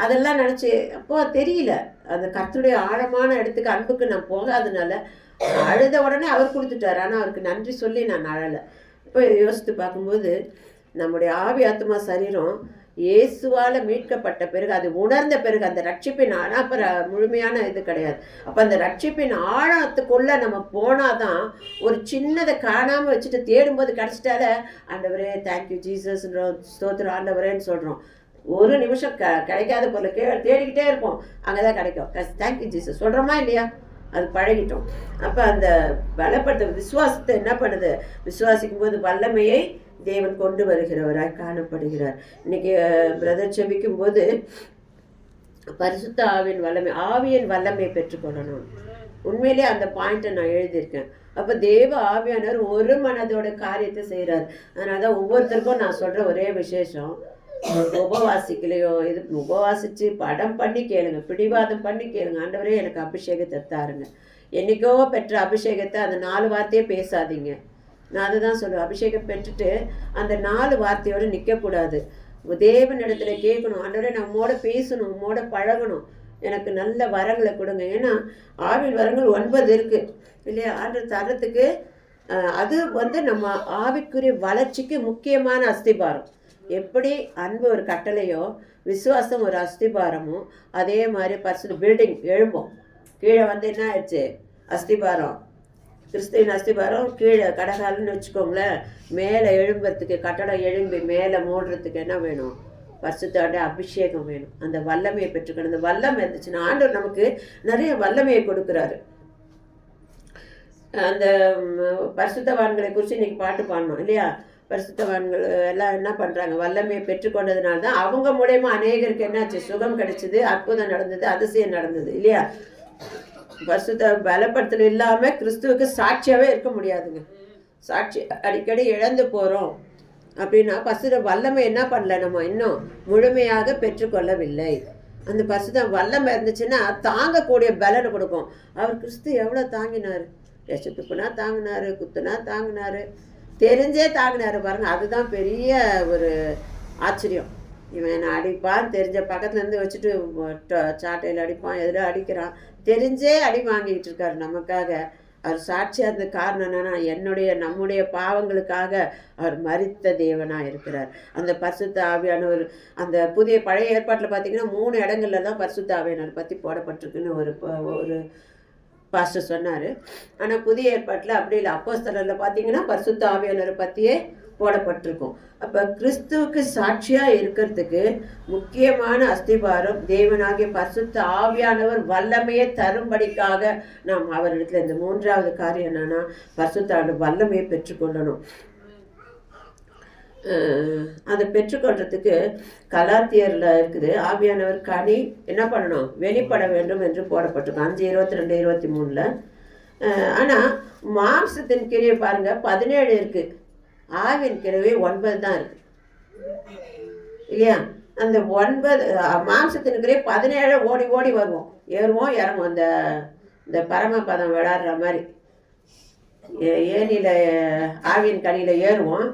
அதெல்லாம் நினச்சி அப்போ தெரியல. அந்த கர்த்தருடைய ஆழமான இடத்துக்கு அன்புக்கு நான் போகாதனால அழுத உடனே அவர் கொடுத்துட்டார். ஆனால் அவருக்கு நன்றி சொல்லி நான் அழலை. இப்போ யோசித்து பார்க்கும்போது நம்முடைய ஆவி ஆத்மா சரீரம் இயேசுவால் மீட்கப்பட்ட பிறகு, அது உணர்ந்த பிறகு, அந்த ரட்சிப்பின் அப்புறம் முழுமையான இது கிடையாது. அப்போ அந்த ரட்சிப்பின் ஆழத்துக்குள்ளே நம்ம போனாதான், ஒரு சின்னதை காணாமல் வச்சுட்டு தேடும்போது கிடச்சிட்டால ஆண்டவரே தேங்க்யூ ஜீசஸ்ன்றோம், ஸ்தோத்திரம் ஆண்டவரேன்னு சொல்கிறோம். ஒரு நிமிஷம் கிடைக்காத பொருள் தேடிக்கிட்டே இருப்போம், அங்கே தான் கிடைக்கும். தேங்க்யூ ஜீசஸ் சொல்கிறோமா இல்லையா, அது பழகிட்டோம். அப்போ அந்த பலப்படுத்த விசுவாசத்தை என்ன பண்ணுது, விசுவாசிக்கும் போது வல்லமையை தேவன் கொண்டு வருகிறவராய் காணப்படுகிறார். இன்னைக்கு பிரதர் செபிக்கும் போது பரிசுத்த ஆவியின் வல்லமை, ஆவியின் வல்லமையை பெற்றுக்கொள்ளணும். உண்மையிலே அந்த பாயிண்ட்டை நான் எழுதியிருக்கேன். அப்போ தேவ ஆவியானவர் ஒரு மனதோட காரியத்தை செய்கிறார். அதனால தான் ஒவ்வொருத்தருக்கும் நான் சொல்கிற ஒரே விசேஷம், உபவாசிக்கலையோ இது உபவாசித்து படம் பண்ணி கேளுங்க, பிடிவாதம் பண்ணி கேளுங்க, ஆண்டவரே எனக்கு அபிஷேகத்தை தாருங்க. என்றைக்கோ பெற்ற அபிஷேகத்தை அந்த 4 வார்த்தையே பேசாதீங்க. நான் அதை தான் சொல்லுவேன். அபிஷேகம் பெற்றுட்டு அந்த 4 வார்த்தையோடு நிற்கக்கூடாது. தேவனிடத்துல கேட்கணும், ஆண்டவரே நான் உம்மோட பேசணும், உம்மோட பழகணும், எனக்கு நல்ல வரங்களை கொடுங்க. ஏன்னா ஆவின் வரங்கள் 9 இருக்குது இல்லையா, ஆண்டவர் தரத்துக்கு. அது நம்ம ஆவிக்குரிய வளர்ச்சிக்கு முக்கியமான அஸ்திபாரம். எப்படி அன்பு ஒரு கட்டளையோ விசுவாசம் ஒரு அஸ்திபாரமும், அதே மாதிரி பரிசுத்த பில்டிங் எழும்போம். கீழே வந்து என்ன ஆயிடுச்சு, அஸ்திபாரம், கிறிஸ்துவின் அஸ்திபாரம் கீழே கடகாலன்னு வச்சுக்கோங்களேன். மேலே எழும்புறதுக்கு, கட்டடம் எழும்பி மேலே மூடுறதுக்கு என்ன வேணும், பரிசுத்தாண்ட அபிஷேகம் வேணும். அந்த வல்லமையை பெற்றுக்கணும். அந்த வல்லமை இருந்துச்சுன்னா ஆண்டவர் நமக்கு நிறைய வல்லமையை கொடுக்குறாரு. அந்த பரிசுத்தவான்களை குறித்து இன்னைக்கு பாட்டு பாடணும் இல்லையா? பரிசுத்தவான்கள் எல்லாம் என்ன பண்ணுறாங்க, வல்லமையை பெற்றுக்கொண்டதுனால தான் அவங்க மூலயமா அநேகருக்கு என்னாச்சு, சுகம் கிடைச்சிது, அற்புதம் நடந்தது, அதிசயம் நடந்தது இல்லையா? பரிசுத்த பலப்படுத்தல் இல்லாமல் கிறிஸ்துவுக்கு சாட்சியாகவே இருக்க முடியாதுங்க. சாட்சி அடிக்கடி இழந்து போகிறோம் அப்படின்னா பரிசுத்த வல்லமை என்ன பண்ணல, நம்ம இன்னும் முழுமையாக பெற்றுக்கொள்ளவில்லை. அந்த பரிசுத்த வல்லமை இருந்துச்சுன்னா தாங்கக்கூடிய பலனை கொடுக்கும். அவர் கிறிஸ்து எவ்வளோ தாங்கினார், துப்புனா தாங்கினாரு, குத்துனா தாங்கினாரு, தெரிஞ்சே தாங்கினாரு பாருங்க. அதுதான் பெரிய ஒரு ஆச்சரியம். இவன் என்னை அடிப்பான் தெரிஞ்ச பக்கத்துலேருந்து வச்சுட்டு சாட்டையில் அடிப்பான், எதில் அடிக்கிறான், தெரிஞ்சே அடி வாங்கிட்டு இருக்காரு நமக்காக. அவர் சாட்சியாக இருந்த காரணம் என்னன்னா, நம்முடைய பாவங்களுக்காக அவர் மரித்த தேவனாக இருக்கிறார். அந்த பரிசுத்த ஆவியானவர் அந்த பழைய ஏற்பாட்டில் பார்த்தீங்கன்னா 3 இடங்கள்ல தான் பரிசுத்த ஆவியானவர் பற்றி போடப்பட்டிருக்குன்னு ஒரு பாஸ்டர் சொன்னார். ஆனால் புதிய ஏற்பாட்டில் அப்படி இல்லை. அப்போஸ்தலரில் பார்த்தீங்கன்னா பரிசுத்த ஆவியானவரை பற்றியே போடப்பட்டிருக்கும். அப்போ கிறிஸ்துவுக்கு சாட்சியாக இருக்கிறதுக்கு முக்கியமான அஸ்திபாரம் தேவனாகிய பரிசுத்த ஆவியானவர் வல்லமையை தரும்படிக்காக நாம் அவரிடத்துல இந்த 3வது காரியம் என்னன்னா, பரிசுத்த வல்லமையை பெற்றுக்கொள்ளணும். அதை பெற்றுக்கொள்றதுக்கு கலாத்தியரில் இருக்குது, ஆவியானவர் கனி என்ன பண்ணணும், வெளிப்பட வேண்டும் என்று போடப்பட்டிருக்கும் 5:22-23. ஆனால் மாம்சத்தின் கிரியை பாருங்க 17 இருக்குது, ஆவின் கிழவி 9 தான் இருக்கு இல்லையா? அந்த 9 மாம்சத்தின் கிரியை 17 ஓடி ஓடி வருவோம், ஏறுவோம் இறங்குவோம். இந்த பரமபதம் விளையாடுற மாதிரி ஏனியில் ஆவியின் கனியில் ஏறுவோம்,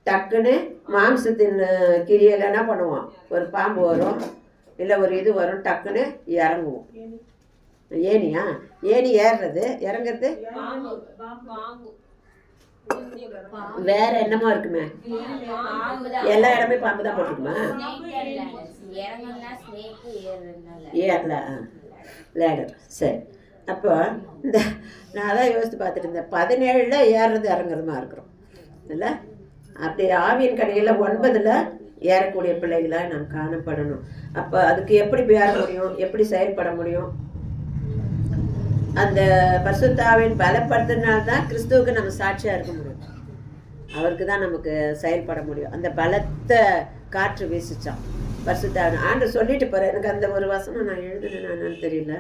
டக்குன்னு மாம்சத்தின் கிரியில் என்ன பண்ணுவோம், ஒரு பாம்பு வரும் இல்லை ஒரு இது வரும், டக்குன்னு இறங்குவோம். ஏனியா, ஏனி ஏறுறது இறங்குறது வேற என்னமா இருக்குமே, எல்லா இடமே பாம்பு தான் போட்டுருக்குமா, ஏறல லேடர். சரி, அப்போ நான் அதான் யோசித்து பார்த்துட்டு இருந்தேன், 17 ஏறுறது இறங்குறதுமா இருக்கிறோம் இல்லை? அப்படி ஆவியின் கடையில் 9 ஏறக்கூடிய பிள்ளைகளாக நாம் காணப்படணும். அப்போ அதுக்கு எப்படி ஏற முடியும், எப்படி செயல்பட முடியும்? அந்த பரிசுத்தாவின் பலப்படுத்தினால்தான் கிறிஸ்துவுக்கு நம்ம சாட்சியாக இருக்க முடியும். அவருக்கு தான் நமக்கு செயல்பட முடியும். அந்த பலத்தை காற்று வீசிச்சான் பரிசுத்தாவின் ஆண்டு சொல்லிட்டு போகிறேன். எனக்கு அந்த ஒரு வசனம் நான் எழுதுனேன்னு தெரியல,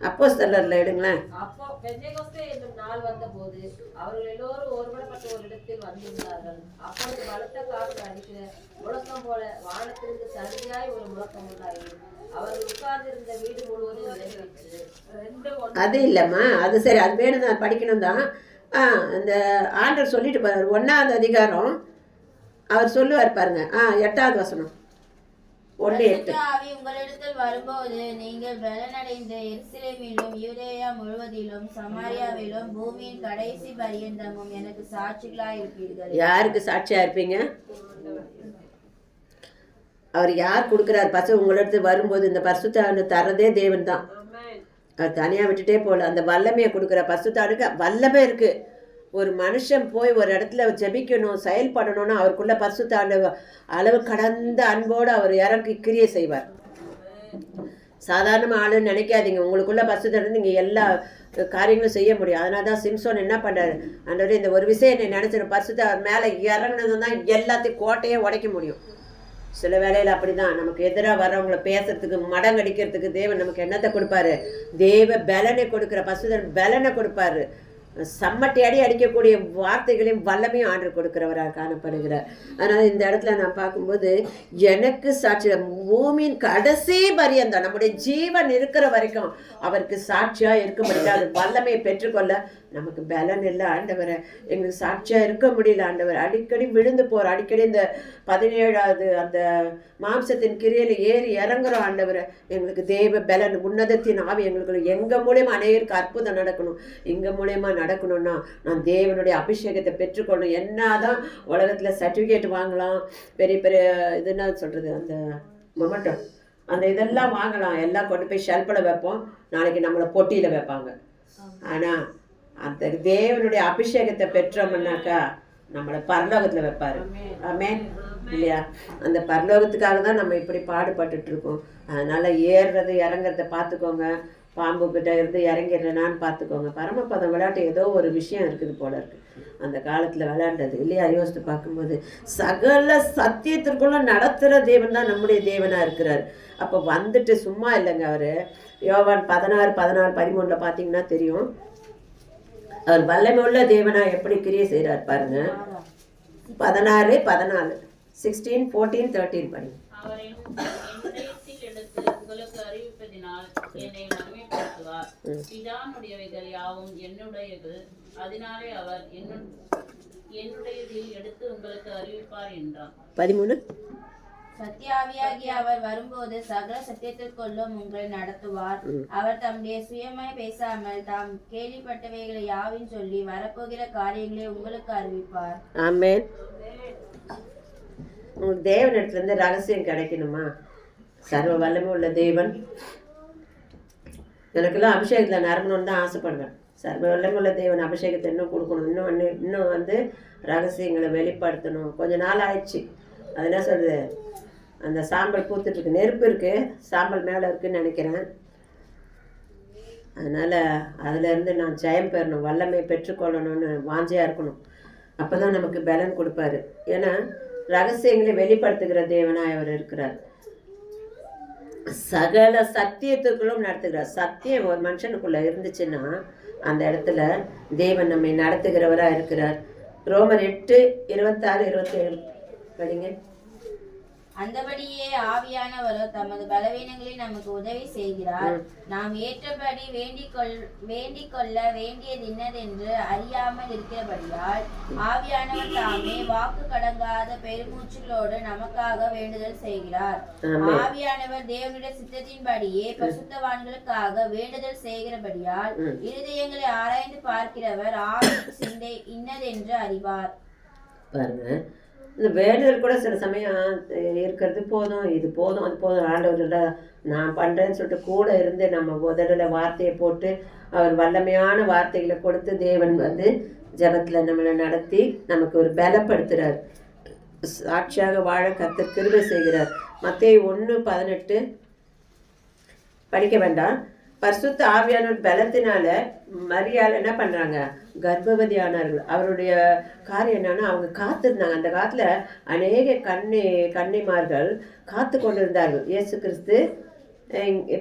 அப்போஸ்தலர்ல எடுங்களேன். அப்போ பெந்தேகோஸ்தே என்னும் நாள் வந்தபோது அவர்கள் எல்லோரும் ஒருமனப்பட்ட ஒரு இடத்தில் வந்திருந்தார்கள். அப்பொழுது பலத்த காற்று அடிக்கிற முழக்கம் போல வானத்திலிருந்து சரியாய் ஒரு முழக்கம் உண்டாயிற்று. அவர்கள் உட்கார்ந்திருந்த வீடு முழுவதும் நிறைவேற்று. 2 அது இல்லைம்மா, அது சரி, அது வேணும் தான், படிக்கணும் தான். அந்த ஆண்டர் சொல்லிட்டு பாரு, 1வது அதிகாரம் அவர் சொல்லுவார் பாருங்க, 8வது வசனம் 1:8. ஆவி உங்களிடத்தில் வரும்போது நீங்கள் பலனடைந்த எருசலேமிலும் யூதேயா முழுவதிலும் சமாரியாவிலும் பூமியின் கடைசி பரியந்தமும் எனக்கு சாட்சிகளாய் இருப்பீர்கள். யாருக்கு சாட்சியா இருப்பீங்க? அவர் யார் கொடுக்குறார்? உங்களிடத்தில் வரும்போது இந்த பரிசுத்த தரதே தேவன் தான். அவர் தனியாக விட்டுட்டே போகல. அந்த வல்லமையை கொடுக்குற பரிசுத்தானுக்கு வல்லமை இருக்கு. ஒரு மனுஷன் போய் ஒரு இடத்துல ஜெபிக்கணும், செயல்படணும்னா அவருக்குள்ள பரிசுத்த அளவு கடந்த அன்போடு அவர் இறங்கி கிரியை செய்வார். சாதாரண ஆளுன்னு நினைக்காதீங்க, உங்களுக்குள்ள பரிசுத்த நீங்கள் எல்லா காரியங்களும் செய்ய முடியும். அதனால தான் சிம்சோன் என்ன பண்ணுறாரு, ஆண்டவரே இந்த ஒரு விஷயம் என்னை நினச்சிடும், பரிசுத்த மேலே இறங்கினது தான் எல்லாத்தையும் கோட்டையே உடைக்க முடியும். சில வேளையில் அப்படி தான் நமக்கு எதிராக வர்றவங்களை பேசுறதுக்கு மடங்கடிக்கிறதுக்கு தேவன் நமக்கு என்னத்தை கொடுப்பாரு, தேவ பலனை கொடுக்குற பரிசுத்தன் பலனை கொடுப்பாரு. சம்மட்டி அடிக்கக்கூடிய வார்த்தைகளையும் வல்லமையும் ஆண்டவர் கொடுக்கிறவராக காணப்படுகிறார். அதனால் இந்த இடத்துல நான் பார்க்கும்போது எனக்கு சாட்சியாக பூமியின் கடைசி பரியந்தம் நம்முடைய ஜீவன் இருக்கிற வரைக்கும் அவருக்கு சாட்சியாக இருக்க முடியாது. வல்லமையை பெற்றுக்கொள்ள நமக்கு பலன் இல்லை ஆண்டவரை, எங்களுக்கு சாட்சியாக இருக்க முடியல ஆண்டவர், அடிக்கடி விழுந்து போகிறோம், அடிக்கடி இந்த 17வது அந்த மாம்சத்தின் கிரியையில் ஏறி இறங்குறோம் ஆண்டவரை. எங்களுக்கு தேவ பலன், உன்னதத்தின் ஆவி எங்களுக்கு எங்கள் மூலயமா அநேகருக்கு அற்புதம் நடக்கணும். எங்கள் மூலயமா நடக்கணும்னா நான் தேவனுடைய அபிஷேகத்தை பெற்றுக்கொள்ளணும். என்னதான் உலகத்தில் சர்டிஃபிகேட் வாங்கலாம், பெரிய பெரிய இதுன்னா சொல்கிறது அந்த மொமெண்டம், அந்த இதெல்லாம் வாங்கலாம், எல்லாம் கொண்டு போய் ஷெல்ஃபில் வைப்போம், நாளைக்கு நம்மளை பொட்டியில் வைப்பாங்க. ஆனால் அந்த தேவனுடைய அபிஷேகத்தை பெற்றோம்னாக்கா நம்மளை பரலோகத்தில் வைப்பார். ஆமென் இல்லையா? அந்த பரலோகத்துக்காக தான் நம்ம இப்படி பாடுபட்டுட்டு இருக்கோம். அதனால் ஏறுறது இறங்குறத பார்த்துக்கோங்க, பாம்புக்கிட்ட இருந்து இறங்கிடுறேனான்னு பார்த்துக்கோங்க. பரமபதம் விளையாட்டு ஏதோ ஒரு விஷயம் இருக்குது போல இருக்குது அந்த காலத்தில் விளையாண்டது இல்லையா? யோசித்து பார்க்கும்போது சகல சத்தியத்திற்குள்ள நடத்துகிற தேவன் தான் நம்முடைய தேவனாக இருக்கிறார். அப்போ வந்துட்டு சும்மா இல்லைங்க அவர். யோவான் 16:13 பார்த்தீங்கன்னா தெரியும், அவர் வல்லமை உள்ள தேவனாக எப்படி கிரியை செய்கிறார் பாருங்க. 16:14 16 14 13 படி. உங்களுக்கு அறிவிப்பதினால் என்னை மகிமைப்படுத்துவார். பிதானுடையவைகள் யாவும் என்னுடையது, அதனாலே அவர் என்னுடையதில் எடுத்து உங்களுக்கு அறிவிப்பார் என்றார். 13 சத்தியாவியாகிய அவர் வரும்போது சகல சத்தியத்திற்குள்ளும் உங்களை நடத்துவார். அவர் தம்முடைய சுயமாய் பேசாமல் தாம் கேள்விப்பட்டவைகளை யாவின் சொல்லி வரப்போகிற காரியங்களை உங்களுக்கு அறிவிப்பார். ஆமென். உங்களுக்கு தேவனிடத்துல இருந்து ரகசியம் கிடைக்கணுமா? சர்வ வல்லமை உள்ள தேவன் எனக்கெல்லாம் அபிஷேகத்தில் நிரம்பணும்னு தான் ஆசைப்படுவேன். சர்வ வல்லமை உள்ள தேவன் அபிஷேகத்தை இன்னும் கொடுக்கணும், இன்னும் வந்து ரகசியங்களை வெளிப்படுத்தணும். கொஞ்ச நாள் ஆயிடுச்சு. அது என்ன சொல்கிறது, அந்த சாம்பல் பூத்துட்ருக்கு, நெருப்பு இருக்குது, சாம்பல் மேலே இருக்குதுன்னு நினைக்கிறேன். அதனால் அதிலேருந்து நான் ஜெயம் பெறணும், வல்லமை பெற்றுக்கொள்ளணும்னு வாஞ்சியாக இருக்கணும். அப்போ தான் நமக்கு பலன் கொடுப்பாரு. ஏன்னா ரகசியங்களை வெளிப்படுத்துகிற தேவனாய் அவர் இருக்கிறார். சகல சத்தியத்துக்குள்ளும் நடத்துகிறார். சத்தியம் ஒரு மனுஷனுக்குள்ளே இருந்துச்சுன்னா அந்த இடத்துல தேவன் நம்மை நடத்துகிறவராக இருக்கிறார். ரோமர் 8:26-27 படிங்க. அந்தபடியே ஆவியானவரோ தமது பலவீனங்களில் நமக்கு உதவி செய்கிறார். நாம் ஏற்றபடி வேண்டிக் கொள்ள வேண்டியது இன்னதென்று அறியாமல் இருக்கிறபடியால் ஆவியானவர் தாமே வாக்கு கடங்காத பெருமூச்சுகளோடு நமக்காக வேண்டுதல் செய்கிறார். ஆவியானவர் தேவனுடைய சித்தத்தின்படியே பரிசுத்தவான்களுக்காக வேண்டுதல் செய்கிறபடியால் இருதயங்களை ஆராய்ந்து பார்க்கிறவர் ஆவியின் சிந்தை இன்னதென்று அறிவார். பாருங்க, இந்த வேண்டுதல் கூட சில சமயம் இருக்கிறது போதும், இது போதும், அது போதும், ஆண்டவர்கிட்ட நான் பண்ணுறேன்னு சொல்லிட்டு கூட இருந்து நம்ம உதடல வார்த்தையை போட்டு அவர் வல்லமையான வார்த்தைகளை கொடுத்து தேவன் வந்து ஜபத்தில் நம்மளை நடத்தி நமக்கு ஒரு பலப்படுத்துகிறார். சாட்சியாக வாழ கர்த்தர் கிருபை செய்கிறார். மத்தேயு 1:18 படிக்க வேண்டாம். பரிசுத்த ஆவியானவர் பலத்தினால மரியாள் என்ன பண்ணுறாங்க, கர்ப்பவதி ஆனார்கள். அவருடைய காரியம் என்னன்னா, அவங்க காத்திருந்தாங்க. அந்த காலத்தில் அநேக கன்னிமார்கள் காத்து கொண்டிருந்தார்கள். இயேசு கிறிஸ்து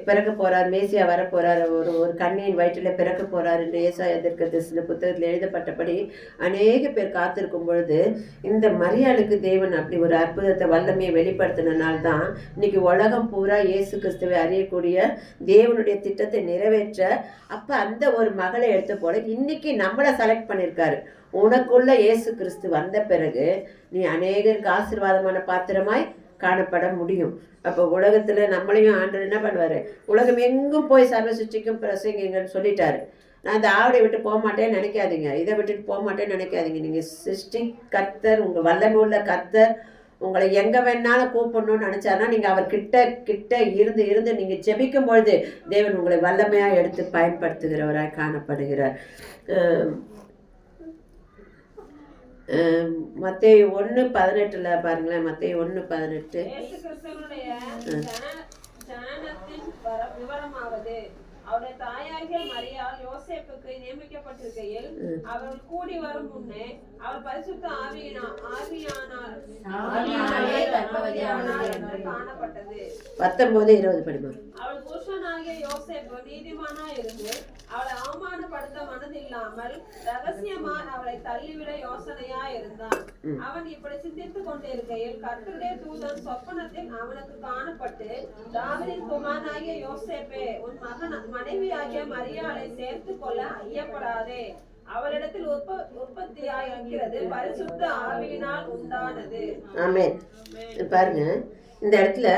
பிறக்க போகிறார், மேசியா வர போகிறார், ஒரு கண்ணியின் வயிற்றில் பிறக்க போகிறார் என்று ஏசாயா தீர்க்கதரிசன புத்தகத்தில் எழுதப்பட்டபடி அநேக பேர் காத்திருக்கும் பொழுது இந்த மரியாளுக்கு தேவன் அப்படி ஒரு அற்புதத்தை வல்லமையை வெளிப்படுத்தினால்தான் இன்னைக்கு உலகம் பூரா இயேசு கிறிஸ்துவை அறியக்கூடிய தேவனுடைய திட்டத்தை நிறைவேற்ற அப்போ அந்த ஒரு மகளை எடுத்த போல இன்னைக்கு நம்மளை செலக்ட் பண்ணியிருக்காரு. உனக்குள்ள இயேசு கிறிஸ்து வந்த பிறகு நீ அநேகருக்கு ஆசீர்வாதமான பாத்திரமாய் காணப்பட முடியும். அப்போ உலகத்தில் நம்மளையும் ஆண்டவர் என்ன பண்ணுவார், உலகம் எங்கும் போய் சர்வ சிருஷ்டிக்கும் பிரசங்கிங்கன்னு சொல்லிட்டாரு. நான் இந்த ஆவடை விட்டு போக மாட்டேன்னு நினைக்காதீங்க, இதை விட்டுட்டு போக மாட்டேன்னு நினைக்காதீங்க. நீங்கள் சிருஷ்டி கர்த்தர், உங்கள் வல்லமை உள்ள கர்த்தர் உங்களை எங்கே வேணாலும் கூப்பிடணும்னு நினச்சாருன்னா நீங்கள் அவர் கிட்ட இருந்து நீங்கள் ஜெபிக்கும் பொழுது தேவன் உங்களை வல்லமையாக எடுத்து பயன்படுத்துகிறவராய் காணப்படுகிறார். மத்தேயு 1:18 பாருங்களேன். மத்தேயு 1:18 விவரமாவது அவருடைய தாயாகிய மரியாள் யோசேப்புக்கு நியமிக்கப்பட்டிருக்கையில் அவர்கள் கூடி வரும் முன்னே அவர் பரிசுத்த காணப்பட்டது. 19-20 படிமா. அவள் புருஷனாகிய யோசேப்பு நீதிமானா இருந்து அவளை அவமானப்படுத்த மனதில்லாமல் ரகசியமான் அவளை தள்ளிவிட யோசனையா இருந்தான். அவன் இப்படி சிந்தித்துக் கொண்டிருக்கையில் கர்த்தருடைய தூதன் சொப்பனத்தில் அவனுக்கு காணப்பட்டு, தாவீதின் குமாரனாகிய யோசேப்பே, உன் மனைவியாகிய மரியாளை சேர்த்து கொள்ள ஐயப்படாதே, அவளிடத்தில் உற்பத்தியாகிறது பரிசுத்த ஆவியினால் உண்டானது. ஆமென். பாருங்க, இந்த இடத்துல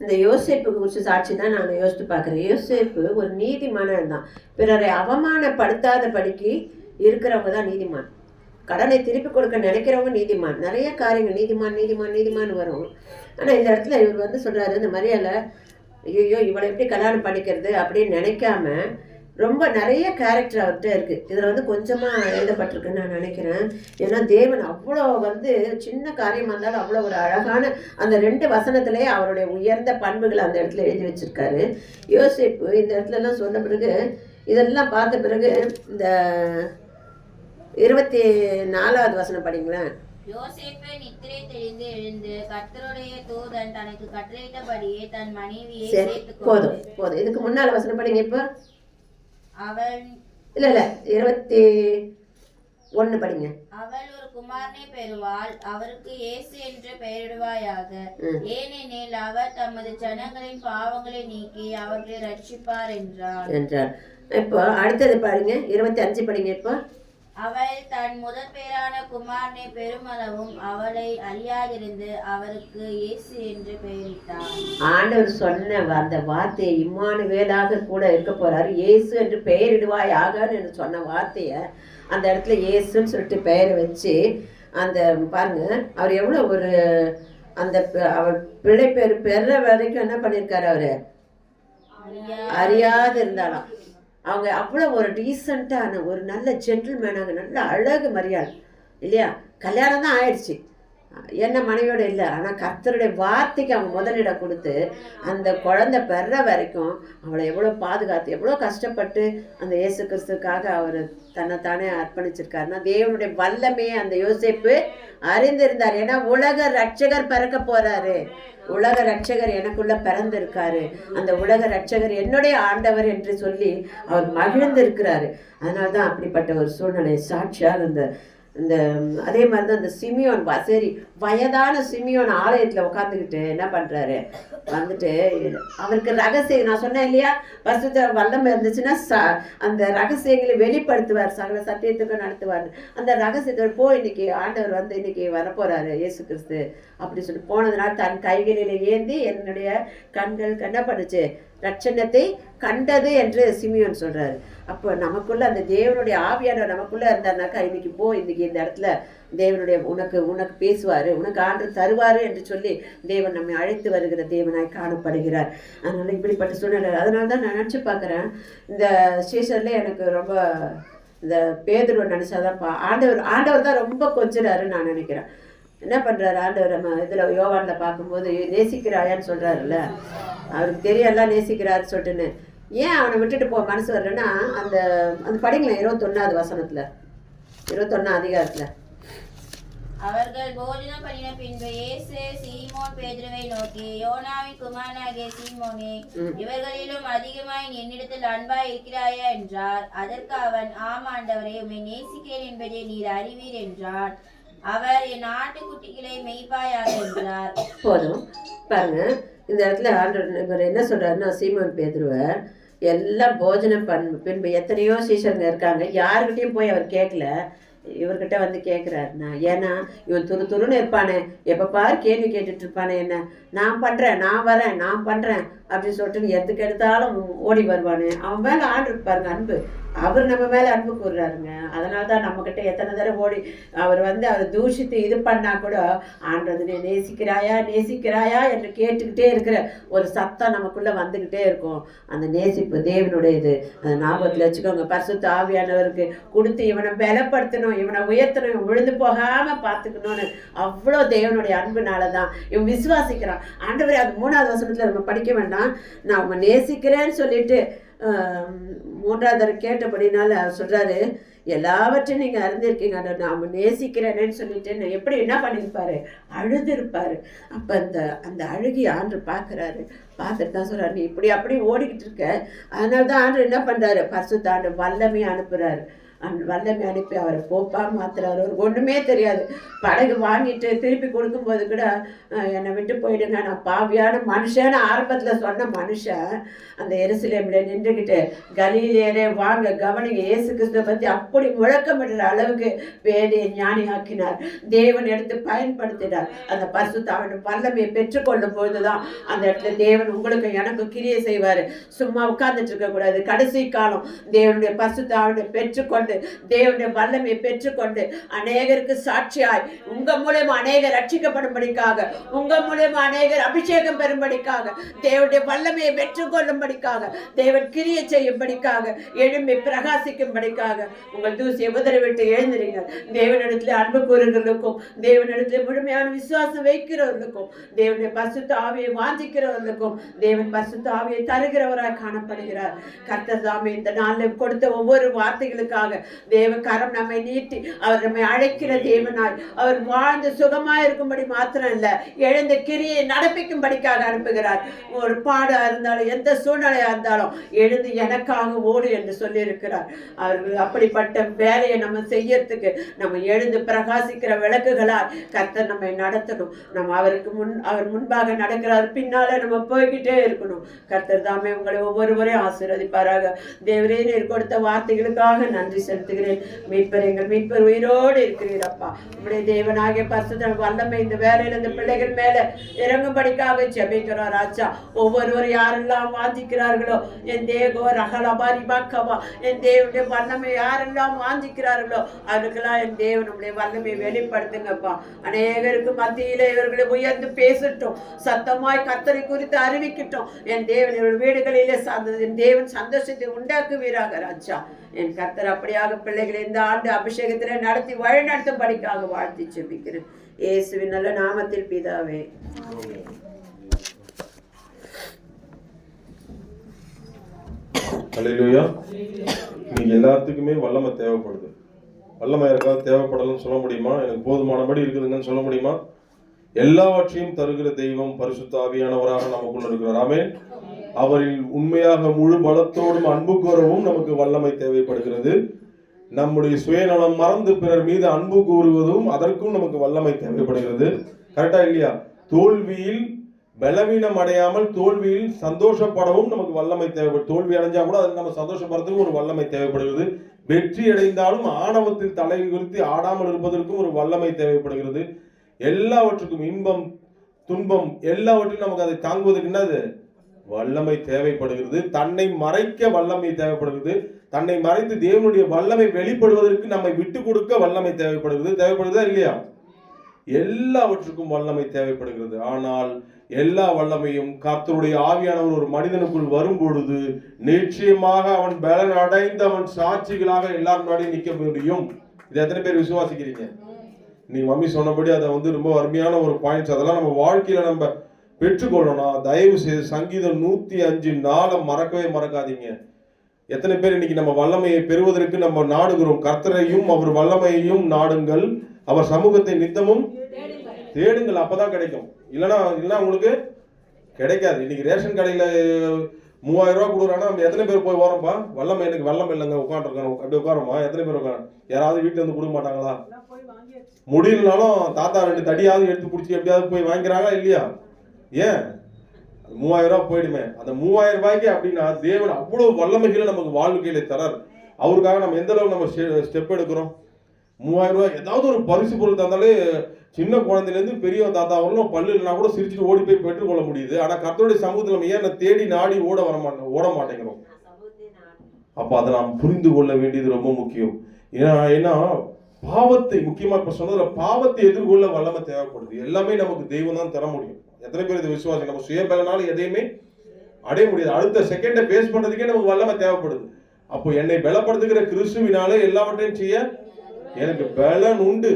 இந்த யோசேப்பு குறித்து சாட்சி தான் நான் யோசித்து பார்க்குறேன். யோசேப்பு ஒரு நீதிமானன் தான். பிறரை அவமானப்படுத்தாத படிக்கு இருக்கிறவங்க தான் நீதிமான். கடனை திருப்பி கொடுக்க நினைக்கிறவங்க நீதிமான். நிறைய காரியங்கள் நீதிமான் நீதிமான் நீதிமான் வரும். ஆனால் இந்த இடத்துல இவர் வந்து சொல்கிறாரு, இந்த மரியாதை ஐயோ இவளை எப்படி கல்யாணம் பண்ணிக்கிறது அப்படின்னு நினைக்காம ரொம்ப நிறைய கேரக்டர் அவர்கிட்ட இருக்குது. இதில் வந்து கொஞ்சமாக எழுதப்பட்டிருக்குன்னு நான் நினைக்கிறேன். ஏன்னா தேவன் அவ்வளோ வந்து சின்ன காரியமாக இருந்தாலும் அவ்வளோ ஒரு அழகான அந்த 2 வசனத்திலே அவருடைய உயர்ந்த பண்புகளை அந்த இடத்துல எழுதி வச்சிருக்காரு. யோசேப்பு இந்த இடத்துலலாம் சொன்ன பிறகு இதெல்லாம் பார்த்த பிறகு இந்த 24வது வசனம் படிங்களேன். யோசேப்பு நித்திரை தெளிந்து எழுந்து கர்த்தருடைய தூதன் தனக்கு கட்டளையிட்டபடியே தன் மனைவியை சேர்த்துக் போதும் போதும். இதுக்கு முன்னால வசனம் படிங்க. இப்போ அவள் இல்ல 21 படிங்க. அவள் ஒரு குமாரனை பெறுவாள், அவருக்கு இயேசு என்று பெயரிடுவாயாக. ஏனெனில் அவர் தமது ஜனங்களின் பாவங்களை நீக்கி அவர்களை ரட்சிப்பார் என்றார். இப்போ அடுத்தது பாருங்க, 25 படிங்க. இப்போ அவள் தன் முதற் பேரான குமாரனை பெருமளவும் அவளை அறியாதிருந்து அவருக்கு இயேசு என்று பெயரிட்டார். ஆண்டவர் சொன்ன அந்த வார்த்தையை இம்மானுவேலாக கூட இருக்க போறாரு. இயேசு என்று பெயரிடுவாயாக என்று சொன்ன வார்த்தையை அந்த இடத்துல இயேசுன்னு சொல்லிட்டு பெயரை வச்சு அந்த பாருங்க அவர் எவ்வளோ ஒரு அந்த அவர் பிள்ளை பேர் பெற வரைக்கும் என்ன பண்ணியிருக்காரு, அவரு அறியாது இருந்தாலும் அவங்க அவ்வளோ ஒரு டீசெண்டான ஒரு நல்ல ஜென்டில்மேனாக நல்ல அழகு மரியாதை இல்லையா. கல்யாணம் தான் ஆயிடுச்சு, என்ன மனைவியோட இல்லை. ஆனால் கர்த்தருடைய வார்த்தைக்கு அவங்க முதலிடம் கொடுத்து அந்த குழந்தை பெற வரைக்கும் அவளை எவ்வளோ பாதுகாத்து எவ்வளோ கஷ்டப்பட்டு அந்த இயேசு கிறிஸ்துக்காக அவர் தன்னைத்தானே அர்ப்பணிச்சிருக்காருன்னா தேவனுடைய வல்லமையை அந்த யோசேப்பு அறிந்திருந்தார். ஏன்னா உலக ரட்சகர் பிறக்க போறாரு, உலக ரட்சகர் எனக்குள்ள பிறந்திருக்காரு, அந்த உலக ரட்சகர் என்னுடைய ஆண்டவர் என்று சொல்லி அவர் மகிழ்ந்திருக்கிறாரு. அதனால்தான் அப்படிப்பட்ட ஒரு சூழ்நிலை சாட்சியாக இந்த அதே மாதிரி தான் இந்த சிமியோன் சரி வயதான சிமியோன் ஆலயத்தில் உட்காந்துக்கிட்டு என்ன பண்ணுறாரு, வந்துட்டு அவருக்கு ரகசியம் நான் சொன்னேன் இல்லையா, பரிசுத்த வல்லமை இருந்துச்சுன்னா அந்த ரகசியங்களை வெளிப்படுத்துவார், சகல சத்தியத்துக்கும் நடத்துவார். அந்த ரகசியத்தை இன்னைக்கு ஆண்டவர் வந்து இன்னைக்கு வரப்போறாரு இயேசு கிறிஸ்து அப்படி சொல்லி போனதுனால தன் கைகளில் ஏந்தி என்னுடைய கண்கள் என்ன பண்ணுச்சு, ரட்சணத்தை கண்டது என்று சிமியோன் சொல்றாரு. அப்போ நமக்குள்ள அந்த தேவனுடைய ஆவியானவர் நமக்குள்ள இருந்தாருனாக்கா இன்னைக்கு இன்னைக்கு இந்த இடத்துல தேவனுடைய உனக்கு பேசுவாரு, உனக்கு ஆண்டு தருவாரு என்று சொல்லி தேவன் நம்மை அழைத்து வருகிற தேவனாய் காணப்படுகிறார். அதனால இப்படிப்பட்ட சூழ்நிலை. அதனால தான் நான் நினச்சி பார்க்குறேன், இந்த ஸ்டேஷன்ல எனக்கு ரொம்ப இந்த பேதுருவை நினைச்சாதான் ஆண்டவர் தான் ரொம்ப கொஞ்சிறாருன்னு நான் நினைக்கிறேன். என்ன பண்ணுறாரு ஆண்டவர், நம்ம இதில் யோவானில் பார்க்கும்போது நேசிக்கிறாயான்னு சொல்கிறாருல்ல, அவருக்கு தெரியலாம் நேசிக்கிறாரு சொல்லிட்டுன்னு. ஏன் அவனை விட்டுட்டு மனசு வரலன்னா அந்த படிங்களேன் 21வது வசனத்தில் 21 அதிகாரத்தில். அவர்கள் போஜனம் பண்ணின பின்பு இயேசு சீமோன் பேதுருவை நோக்கி, யோனாவின் குமாரனாகிய சீமோனே, இவர்களிலும் அதிகமாய் என்னிடத்தில் அன்பாய் இருக்கிறாயா என்றார். அதற்கு அவன், ஆம் ஆண்டவரே, உம்மை நேசிக்கிறேன் என்பதை நீர் அறிவீர் என்றான். அவர், என் ஆட்டுக்குட்டிகளை மெய்ப்பாயாக என்றார். போதும் பாருங்க, இந்த இடத்துல ஆண்டவர் இவர் என்ன சொல்றாருன்னா, சீமோன் பேதுருவை எல்லாம் போஜனம் பின்பு எத்தனையோ சீஷருங்க இருக்காங்க, யாருக்கிட்டையும் போய் அவர் கேட்கல, இவர்கிட்ட வந்து கேட்குறாருண்ணா. ஏன்னா இவன் துருன்னு இருப்பானே, எப்போ பாரு கேள்வி கேட்டுட்டு இருப்பானே, என்ன நான் பண்ணுறேன், நான் வரேன், நான் பண்ணுறேன் அப்படின்னு சொல்லிட்டு எதுக்கு எடுத்தாலும் ஓடி வருவானு. அவன் மேலே ஆண்டு பாருங்க அன்பு, அவர் நம்ம மேலே அன்பு கூறுறாருங்க. அதனால தான் நம்மக்கிட்ட எத்தனை தடவை ஓடி அவர் வந்து அவர் தூஷித்து இது பண்ணால் கூட ஆண்டது நேசிக்கிறாயா என்று கேட்டுக்கிட்டே இருக்கிற ஒரு சத்தம் நமக்குள்ளே வந்துக்கிட்டே இருக்கும். அந்த நேசிப்பு தேவனுடைய இது, அந்த ஞாபகத்தில் வச்சுக்கோங்க. பரிசுத்த ஆவியானவருக்கு கொடுத்து இவனை பலப்படுத்தணும், இவனை உயர்த்தணும், விழுந்து போகாமல் பார்த்துக்கணும்னு அவ்வளோ தேவனுடைய அன்புனால தான் இவன் விசுவாசிக்கிறான். ஆண்டவரே அது 3வது வசனத்தில் நம்ம படிக்க வேண்டாம், நான் அவங்க நேசிக்கிறேன்னு சொல்லிட்டு 3வது கேட்டபடினால அவர் சொல்றாரு, எல்லாவற்றையும் நீங்க அறிந்திருக்கீங்க, நாம நேசிக்கிறேன்னு சொல்லிட்டு எப்படி என்ன பண்ணியிருப்பாரு, அழுதுருப்பாரு. அப்ப அந்த அழுகி ஆண்டு பார்க்குறாரு. பார்த்துட்டு தான் சொல்றாரு, நீ இப்படி அப்படி ஓடிக்கிட்டு இருக்க. அதனால தான் ஆண்டு என்ன பண்றாரு, பரிசுத்த ஆண்டு வல்லமையை அனுப்புறாரு. வல்லமை அனுப்பி அவரை போப்பா மாத்துறாரு. அவருக்கு ஒன்றுமே தெரியாது. படகு வாங்கிட்டு திருப்பி கொடுக்கும்போது கூட என்னை விட்டு போயிடுங்க, நான் பாவியான மனுஷன்னு ஆரம்பத்தில் சொன்ன மனுஷன் அந்த எருசலேம்ல நின்றுக்கிட்டு கலிலேயரே வாங்க கவனிங்க இயேசு கிறிஸ்துவை பற்றி அப்படி முழக்கமிடுற அளவுக்கு வேலையை ஞானி ஆக்கினார். தேவன் எடுத்து பயன்படுத்தினார். அந்த பரிசுத்தாவின் வல்லமையை பெற்றுக்கொள்ளும் பொழுதுதான் அந்த இடத்துல தேவன் உங்களுக்கு எனக்கு கிரியை செய்வார். சும்மா உட்கார்ந்துட்டு இருக்கக்கூடாது. கடைசி காலம் தேவனுடைய பரிசுத்தாவினை பெற்றுக்கொண்டு தேவனுடைய வல்லமையை பெற்றுக்கொண்டு அநேகருக்கு சாட்சியாய் உங்க மூலமா அநேகர் ரட்சிக்கப்படும்படிக்காக, உங்க மூலமா அநேகர் அபிஷேகம் பெறும்படிக்காக, தேவனுடைய வல்லமையை பெற்றுக்கொள்ளும்படிக்காக, தேவன் கிரியை செய்யும்படிக்காக, எழும்பி பிரகாசிக்கும்படிக்காக உங்கள் தூசியை உதறிவிட்டு எழுந்துறீங்க. தேவனிடத்துல அன்பு கூறுகிறவர்களுக்கும், தேவனிடத்துல முழுமையான விசுவாசம் வைக்கிறவர்களுக்கும், தேவனுடைய பரிசுத்த ஆவியை வாஞ்சிக்கிறவர்களுக்கும் தேவன் பரிசுத்த ஆவியை தருகிறவராய் காணப்படுகிறார். கர்த்தர் தாமே இந்த நாளில் கொடுத்த ஒவ்வொரு வார்த்தைகளுக்காக தேவ கரம் நம்மை நீட்டி அவர் நம்மை அழைக்கிற தேவனாய், அவர் வாழ்ந்து சுகமாய் இருக்கும்படி மாத்திரம் இல்ல, எழுந்த கிரியை நடப்பிக்கும்படிக்காக அனுப்புகிறார். ஒரு பாடா இருந்தாலும் எந்த சூழ்நிலையா இருந்தாலும் எழுந்து எனக்காக ஓடு என்று சொல்லி இருக்கிறார். அவர்கள் அப்படிப்பட்ட வேலையை நம்ம செய்யறதுக்கு நம்ம எழுந்து பிரகாசிக்கிற விளக்குகளால் கர்த்தர் நம்மை நடத்தணும். நம்ம அவருக்கு அவர் முன்பாக நடக்கிறார், பின்னால நம்ம போய்கிட்டே இருக்கணும். கர்த்தர் தாமே உங்களை ஒவ்வொருவரையும் ஆசீர்வதிப்பாராக. தேவரே நீர் கொடுத்த வார்த்தைகளுக்காக நன்றி செலுத்துகிறேன். மீட்பர் எங்கள் மீட்பர் உயிரோடு இருக்கிறீரப்பா. உங்களுடைய தேவனாகிய பரிசுத்த வல்லமை இந்த வேலையில இந்த பிள்ளைகள் மேல இறங்கும்படிக்காக ஜெபிக்கிறோம் ராஜா. ஒவ்வொருவர் யாரெல்லாம் வாஞ்சிக்கிறார்களோ என் தேவோ ரகலபாரி பாக்கவா என் தேவனுடைய வல்லமை யாரெல்லாம் வாஞ்சிக்கிறார்களோ அவர்களுக்கெல்லாம் என் தேவன் நம்முடைய வல்லமையை வெளிப்படுத்துங்கப்பா. அநேகருக்கு மத்தியிலே இவர்களை உயர்ந்து பேசட்டும், சத்தமாய் கர்த்தரை குறித்து அறிவிக்கட்டும். என் தேவன் இவர்கள் வீடுகளிலே என் தேவன் சந்தோஷத்தை உண்டாக்குவீராக ராஜா. என் கர்த்தர் அப்படியாக பிள்ளைகளை இந்த ஆண்டு அபிஷேகத்திலே நடத்தி வழிநடத்தும்படிக்காக வாழ்த்தி ஜெபிக்கிறேன் இயேசுவின் நல்ல நாமத்தில் பிதாவே. அல்லேலூயா. நீங்க எல்லாத்துக்குமே வல்லமை தேவைப்படுது. வல்லமை யாருக்காவது தேவைப்படலன்னு சொல்ல முடியுமா? எனக்கு போதுமானபடி இருக்குதுங்கன்னு சொல்ல முடியுமா? எல்லாவற்றையும் தருகிற தெய்வம் பரிசுத்த ஆவியானவராக நமக்குள்ள இருக்கிறார். ஆமென். அவரில் உண்மையாக முழு பலத்தோடும் அன்பு கூறவும் நமக்கு வல்லமை தேவைப்படுகிறது. நம்முடைய சுயநலம் மறந்து பிறர் மீது அன்பு கூறுவதும் அதற்கும் நமக்கு வல்லமை தேவைப்படுகிறது. கரெக்டா இல்லையா? தோல்வியில் பலவீனம் அடையாமல் தோல்வியில் சந்தோஷப்படவும் நமக்கு வல்லமை தேவைப்படுது. தோல்வி அடைஞ்சா கூட அதில் நம்ம சந்தோஷப்படுறதுக்கு ஒரு வல்லமை தேவைப்படுகிறது. வெற்றி அடைந்தாலும் ஆணவத்தில் தலை உயர்த்தி ஆடாமல் இருப்பதற்கும் ஒரு வல்லமை தேவைப்படுகிறது. எல்லாவற்றுக்கும் இன்பம் துன்பம் எல்லாவற்றிலும் நமக்கு அதை தாங்குவதற்கு என்னது வல்லமை தேவைப்படுகிறது. தன்னை மறைக்க வல்லமை தேவைப்படுகிறது. தன்னை மறைத்து தேவனுடைய வல்லமை வெளிப்படுவதற்கு நம்மை விட்டு கொடுக்க வல்லமை தேவைப்படுதா இல்லையா? எல்லாவற்றுக்கும் வல்லமை தேவைப்படுகிறது. ஆனால் எல்லா வல்லமையும் கர்த்தருடைய ஆவியானவர் ஒரு மனிதனுக்குள் வரும் பொழுது நிச்சயமாக அவன் பலன் அடைந்த அவன் சாட்சிகளாக எல்லாரும் முன்னாடியும் நிற்க முடியும். இது எத்தனை பேர் விசுவாசிக்கிறீங்க? நீ மம்மி சொன்னபடி அதை ரொம்ப அருமையான ஒரு பாயிண்ட்ஸ். அதெல்லாம் நம்ம வாழ்க்கையில நம்ம பெற்றுக்கொள்ளணும். தயவு செய்து சங்கீதம் 105:4 மறக்கவே மறக்காதீங்க. எத்தனை பேர் இன்னைக்கு நம்ம வல்லமையை பெறுவதற்கு நம்ம நாடுகிறோம்? கர்த்தரையும் அவர் வல்லமையையும் நாடுங்கள், அவர் சமூகத்தை நித்தமும் தேடுங்கள், அப்பதான் கிடைக்கும். இல்லைன்னா உங்களுக்கு கிடைக்காது. இன்னைக்கு ரேஷன் கடையில 3000 ரூபாய் கொடுக்குறாங்கன்னா நம்ம எத்தனை பேர் போய் வரோம்ப்பா? வல்லமை எனக்கு வல்லமை இல்லைங்க உட்காந்துருக்கோம் அப்படி உட்காரமா? எத்தனை பேர் உட்கார? யாராவது வீட்டுல இருந்து கொடுக்க மாட்டாங்களா? முடியலனாலும் தாத்தா 2 தடியாவது எடுத்து பிடிச்சி எப்படியாவது போய் வாங்கிக்கிறாங்களா இல்லையா? ஏன் 3000 ரூபாய் போயிடுமே. அந்த 3000 ரூபாய்க்கு அப்படின்னா தேவன் அவ்வளவு வல்லமைகளை நமக்கு வாழ்க்கையில தரார். அவருக்காக நம்ம எந்த அளவுக்கு நம்ம ஸ்டெப் எடுக்கிறோம்? 3000 ரூபாய் ஏதாவது ஒரு பரிசு பொருள் தந்தாலே சின்ன குழந்தையிலேருந்து பெரிய தாத்தா வரலும் பல்லு இல்லைனா கூட சிரிச்சுட்டு ஓடி போய் பெற்றுக்கொள்ள முடியுது. ஆனா கர்த்தருடைய சமூகத்தில் நம்ம ஏன் தேடி நாடி ஓட மாட்டேங்கிறோம்? அப்ப அதை நாம் புரிந்து கொள்ள வேண்டியது ரொம்ப முக்கியம். ஏன்னா பாவத்தை முக்கியமா இப்ப சொன்னதுல பாவத்தை எதிர்கொள்ள வல்லமை தேவைப்படுது. எல்லாமே நமக்கு தெய்வம் தான் தர முடியும். எத்தனை பேர் இது விசுவாசம்? நம்ம சுய பலனால எதையுமே அடைய முடியாது. அடுத்த செகண்டை பேஸ் பண்றதுக்கே நமக்கு வல்லமை தேவைப்படுது. அப்போ என்னை பலப்படுத்துகிற கிறிஸ்துவினாலே எல்லாவற்றையும் செய்ய எனக்கு பலன் உண்டு.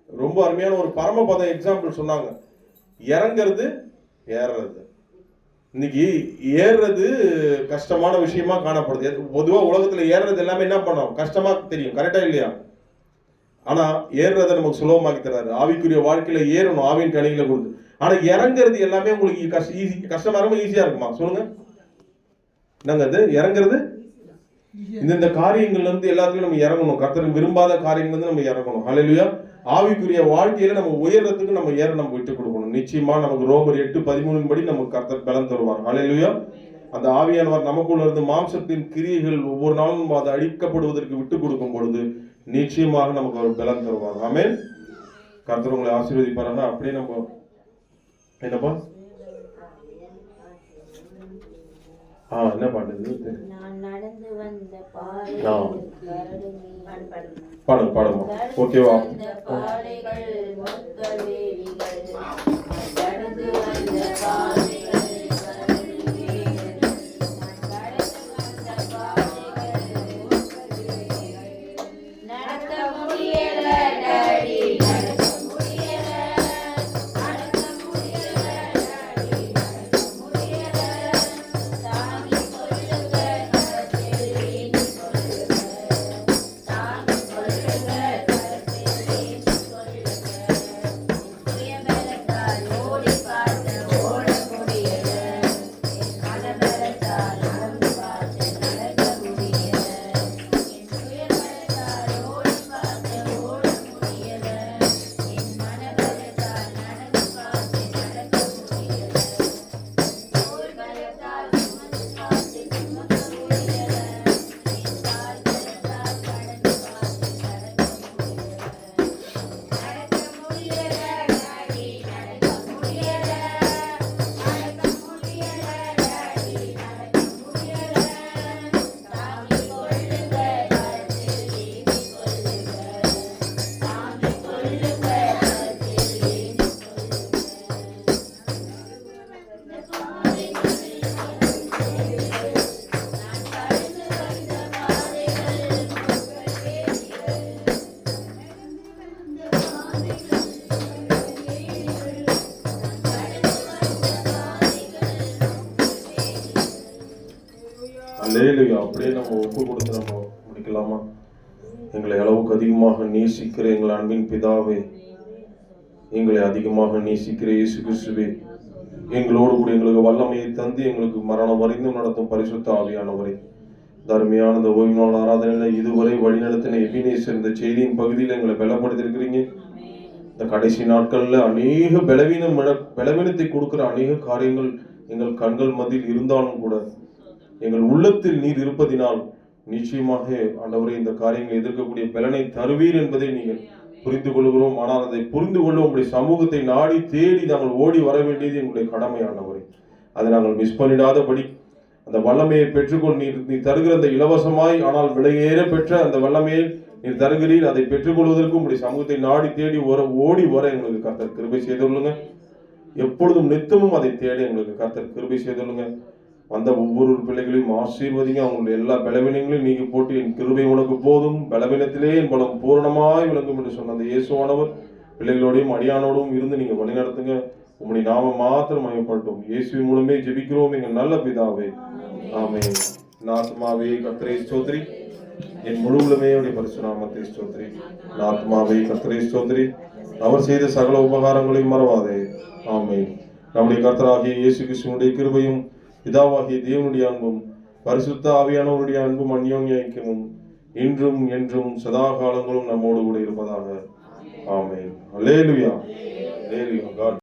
ரொம்ப அருமையான ஒரு பரமபதம் எக்ஸாம்பிள் சொன்னாங்க. இறங்கிறது ஏறுறது. இன்னைக்கு ஏறுறது கஷ்டமான விஷயமா காணப்படுது. பொதுவா உலகத்துல ஏறுறது எல்லாமே என்ன பண்ணோம்? கஷ்டமா தெரியும். கரெக்டா இல்லையா? ஆனா ஏறுறதை நமக்கு சுலபமாக்கி தராரு. ஆவிக்குரிய வாழ்க்கையில ஏறணும் ஆவியின் கனிகளை கொடுத்து. ஆனா இறங்குறது எல்லாமே உங்களுக்கு கஷ்டமா இருக்குமா ஈஸியா இருக்குமா? சொல்லுங்க. என்னங்க அது இறங்குறது? இந்த காரியங்கள்ல இருந்து எல்லாத்துலயும் நம்ம இறங்கணும். கர்த்தர் விரும்பாத காரியங்கள் இருந்து நம்ம இறங்கணும். ஹல்லேலூயா. ஆவிக்குரிய வாழ்க்கையில நம்ம உயர்றதுக்கு நம்ம நம்ம விட்டு கொடுக்கணும். நிச்சயமா நமக்கு ரோமர் 8:13 படி நமக்கு கர்த்தர் பலன் தருவார். ஹல்லேலூயா. அந்த ஆவியானவர் நமக்குள்ள இருந்து மாம்சத்தின் கிரியைகள் ஒவ்வொரு நாளும் அது அழிக்கப்படுவதற்கு விட்டு கொடுக்கும் பொழுது நிச்சயமாக நமக்கு ஒரு பலன் தருவார். ஆமென். கர்த்தர் உங்களை ஆசீர்வதிப்பாராக. அப்படியே நம்ம என்னப்பா என்ன பாட்டு? நான் நடந்து வந்த பாடுமா? ஓகேவா? பாதைகள் மக்கள் வேலிகள், நடந்து வந்த பாதைகள் நடக்க முடியல டாடி, நடக்க முடியல, நடக்க முடியல டாடி, நடக்க முடியல. சாமி சொல்லுங்க, கரத்தில் ஏந்தி சொல்லுங்க. சாமி சொல்லுங்க, கரத்தில் ஏந்தி சொல்லுங்க. சுயபலத்தால் ஓடி பார்த்த ஓட முடியல, என் மனபலத்தால் நடந்து பார்த்து நடக்க முடியல. என் சுயபலத்தால் ஓடி பார்த்து ஓட முடியல, என் மனபலத்தால் நடந்து பார்த்து நடக்க முடியல. தோள் பலத்தால் சுமந்து பார்த்து சுமக்க முடியல, என் கால் பலத்தால் கடந்து பார்த்து கடக்க முடியல. நடக்க முடியல டாடி, நடக்க முடியல, நடக்க முடியல டாடி, நடக்க முடியல. சாமி சொல்லுங்க, கரத்தில் ஏந்தி சொல்லுங்க. சாமி சொல்லுங்க, கரத்தில் ஏந்தி அல்லேலூயா. அப்படியே நம்ம ஒப்பு கொடுத்து நம்ம முடிக்கலாமா? எங்களை அளவுக்கு அதிகமாக நேசிக்கிற எங்கள் அன்பின் பிதாவே, எங்களை அதிகமாக நேசிக்கிற இயேசு கிறிஸ்துவே, எங்களோடு கூட எங்களுக்கு வல்லமையை தந்து எங்களுக்கு மரணம் வரைந்தும் நடத்தும் பரிசுத்த ஆவியானவரே, தர்மியான இந்த ஓய்வு நாள் ஆராதனையில இதுவரை வழிநடத்தின எபினேசர் இந்த செய்தியின் பகுதியில் எங்களை பலப்படுத்திருக்கிறீங்க. இந்த கடைசி நாட்கள்ல அநேக பலவீனத்தை கொடுக்கிற அநேக காரியங்கள் எங்கள் கண்கள் மத்தியில் இருந்தாலும் கூட எங்கள் உள்ளத்தில் நீர் இருப்பதினால் நிச்சயமாக ஆண்டவரே இந்த காரியங்களை எதிர்க்கக்கூடிய பலனை தருவீர் என்பதை நீங்கள் புரிந்து கொள்கிறோம். ஆனால் அதை புரிந்து கொள்ள உங்களுடைய சமூகத்தை நாடி தேடி நாங்கள் ஓடி வர வேண்டியது எங்களுடைய கடமை ஆண்டவரே. அதை நாங்கள் மிஸ் பண்ணிடாதபடி அந்த வல்லமையை பெற்றுக்கொள். நீ தருகிற அந்த இலவசமாய் ஆனால் விலையேற பெற்ற அந்த வல்லமையை நீர் தருகிறீர். அதை பெற்றுக்கொள்வதற்கு உங்களுடைய சமூகத்தை நாடி தேடி ஓடி வர எங்களுக்கு கர்த்தர் கிருபை செய்துள்ளுங்க. எப்பொழுதும் நித்தமும் அதை தேடி எங்களுக்கு கர்த்தர் கிருபை செய்துள்ளுங்க. வந்த ஒவ்வொரு பிள்ளைகளையும் ஆசீர்வதிங்க. அவங்களுடைய எல்லா பலவீனங்களையும் நீங்க போட்டு என் கிருபை உனக்கு போதும், பலவீனத்திலே என் பலம் பூரணமாய் விளங்கும் என்று சொன்ன அந்த இயேசுவானவர் பிள்ளைகளோடையும் அடியானோடும் இருந்து நீங்க வழி நடத்துங்க. உங்களுடைய நாம மாத்திரம் மயப்பட்டும். இயேசுவின் மூலமே ஜெபிக்கிறோம் எங்கள் நல்ல பிதாவே, ஆமென். ஆத்மாவே கர்த்தரை ஸ்தோத்திரி, என் முழு உள்ளமையுடைய பரிசு நாமத்தை ஸ்தோத்திரி. ஆத்மாவே கர்த்தரை ஸ்தோத்திரி, அவர் செய்த சகல உபகாரங்களையும் மறவாதே. ஆமென். நம்முடைய கர்த்தராகிய இயேசு கிறிஸ்துவினுடைய கிருபையும் பிதாவாகிய தேவனுடைய அன்பும் பரிசுத்த ஆவியானவருடைய அன்பும் அந்யோன்ய ஐக்கியமும் இன்றும் என்றும் சதா காலங்களும் நம்மோடு கூட இருப்பதாக. ஆமென். அல்லேலூயா. அல்லேலூயா. God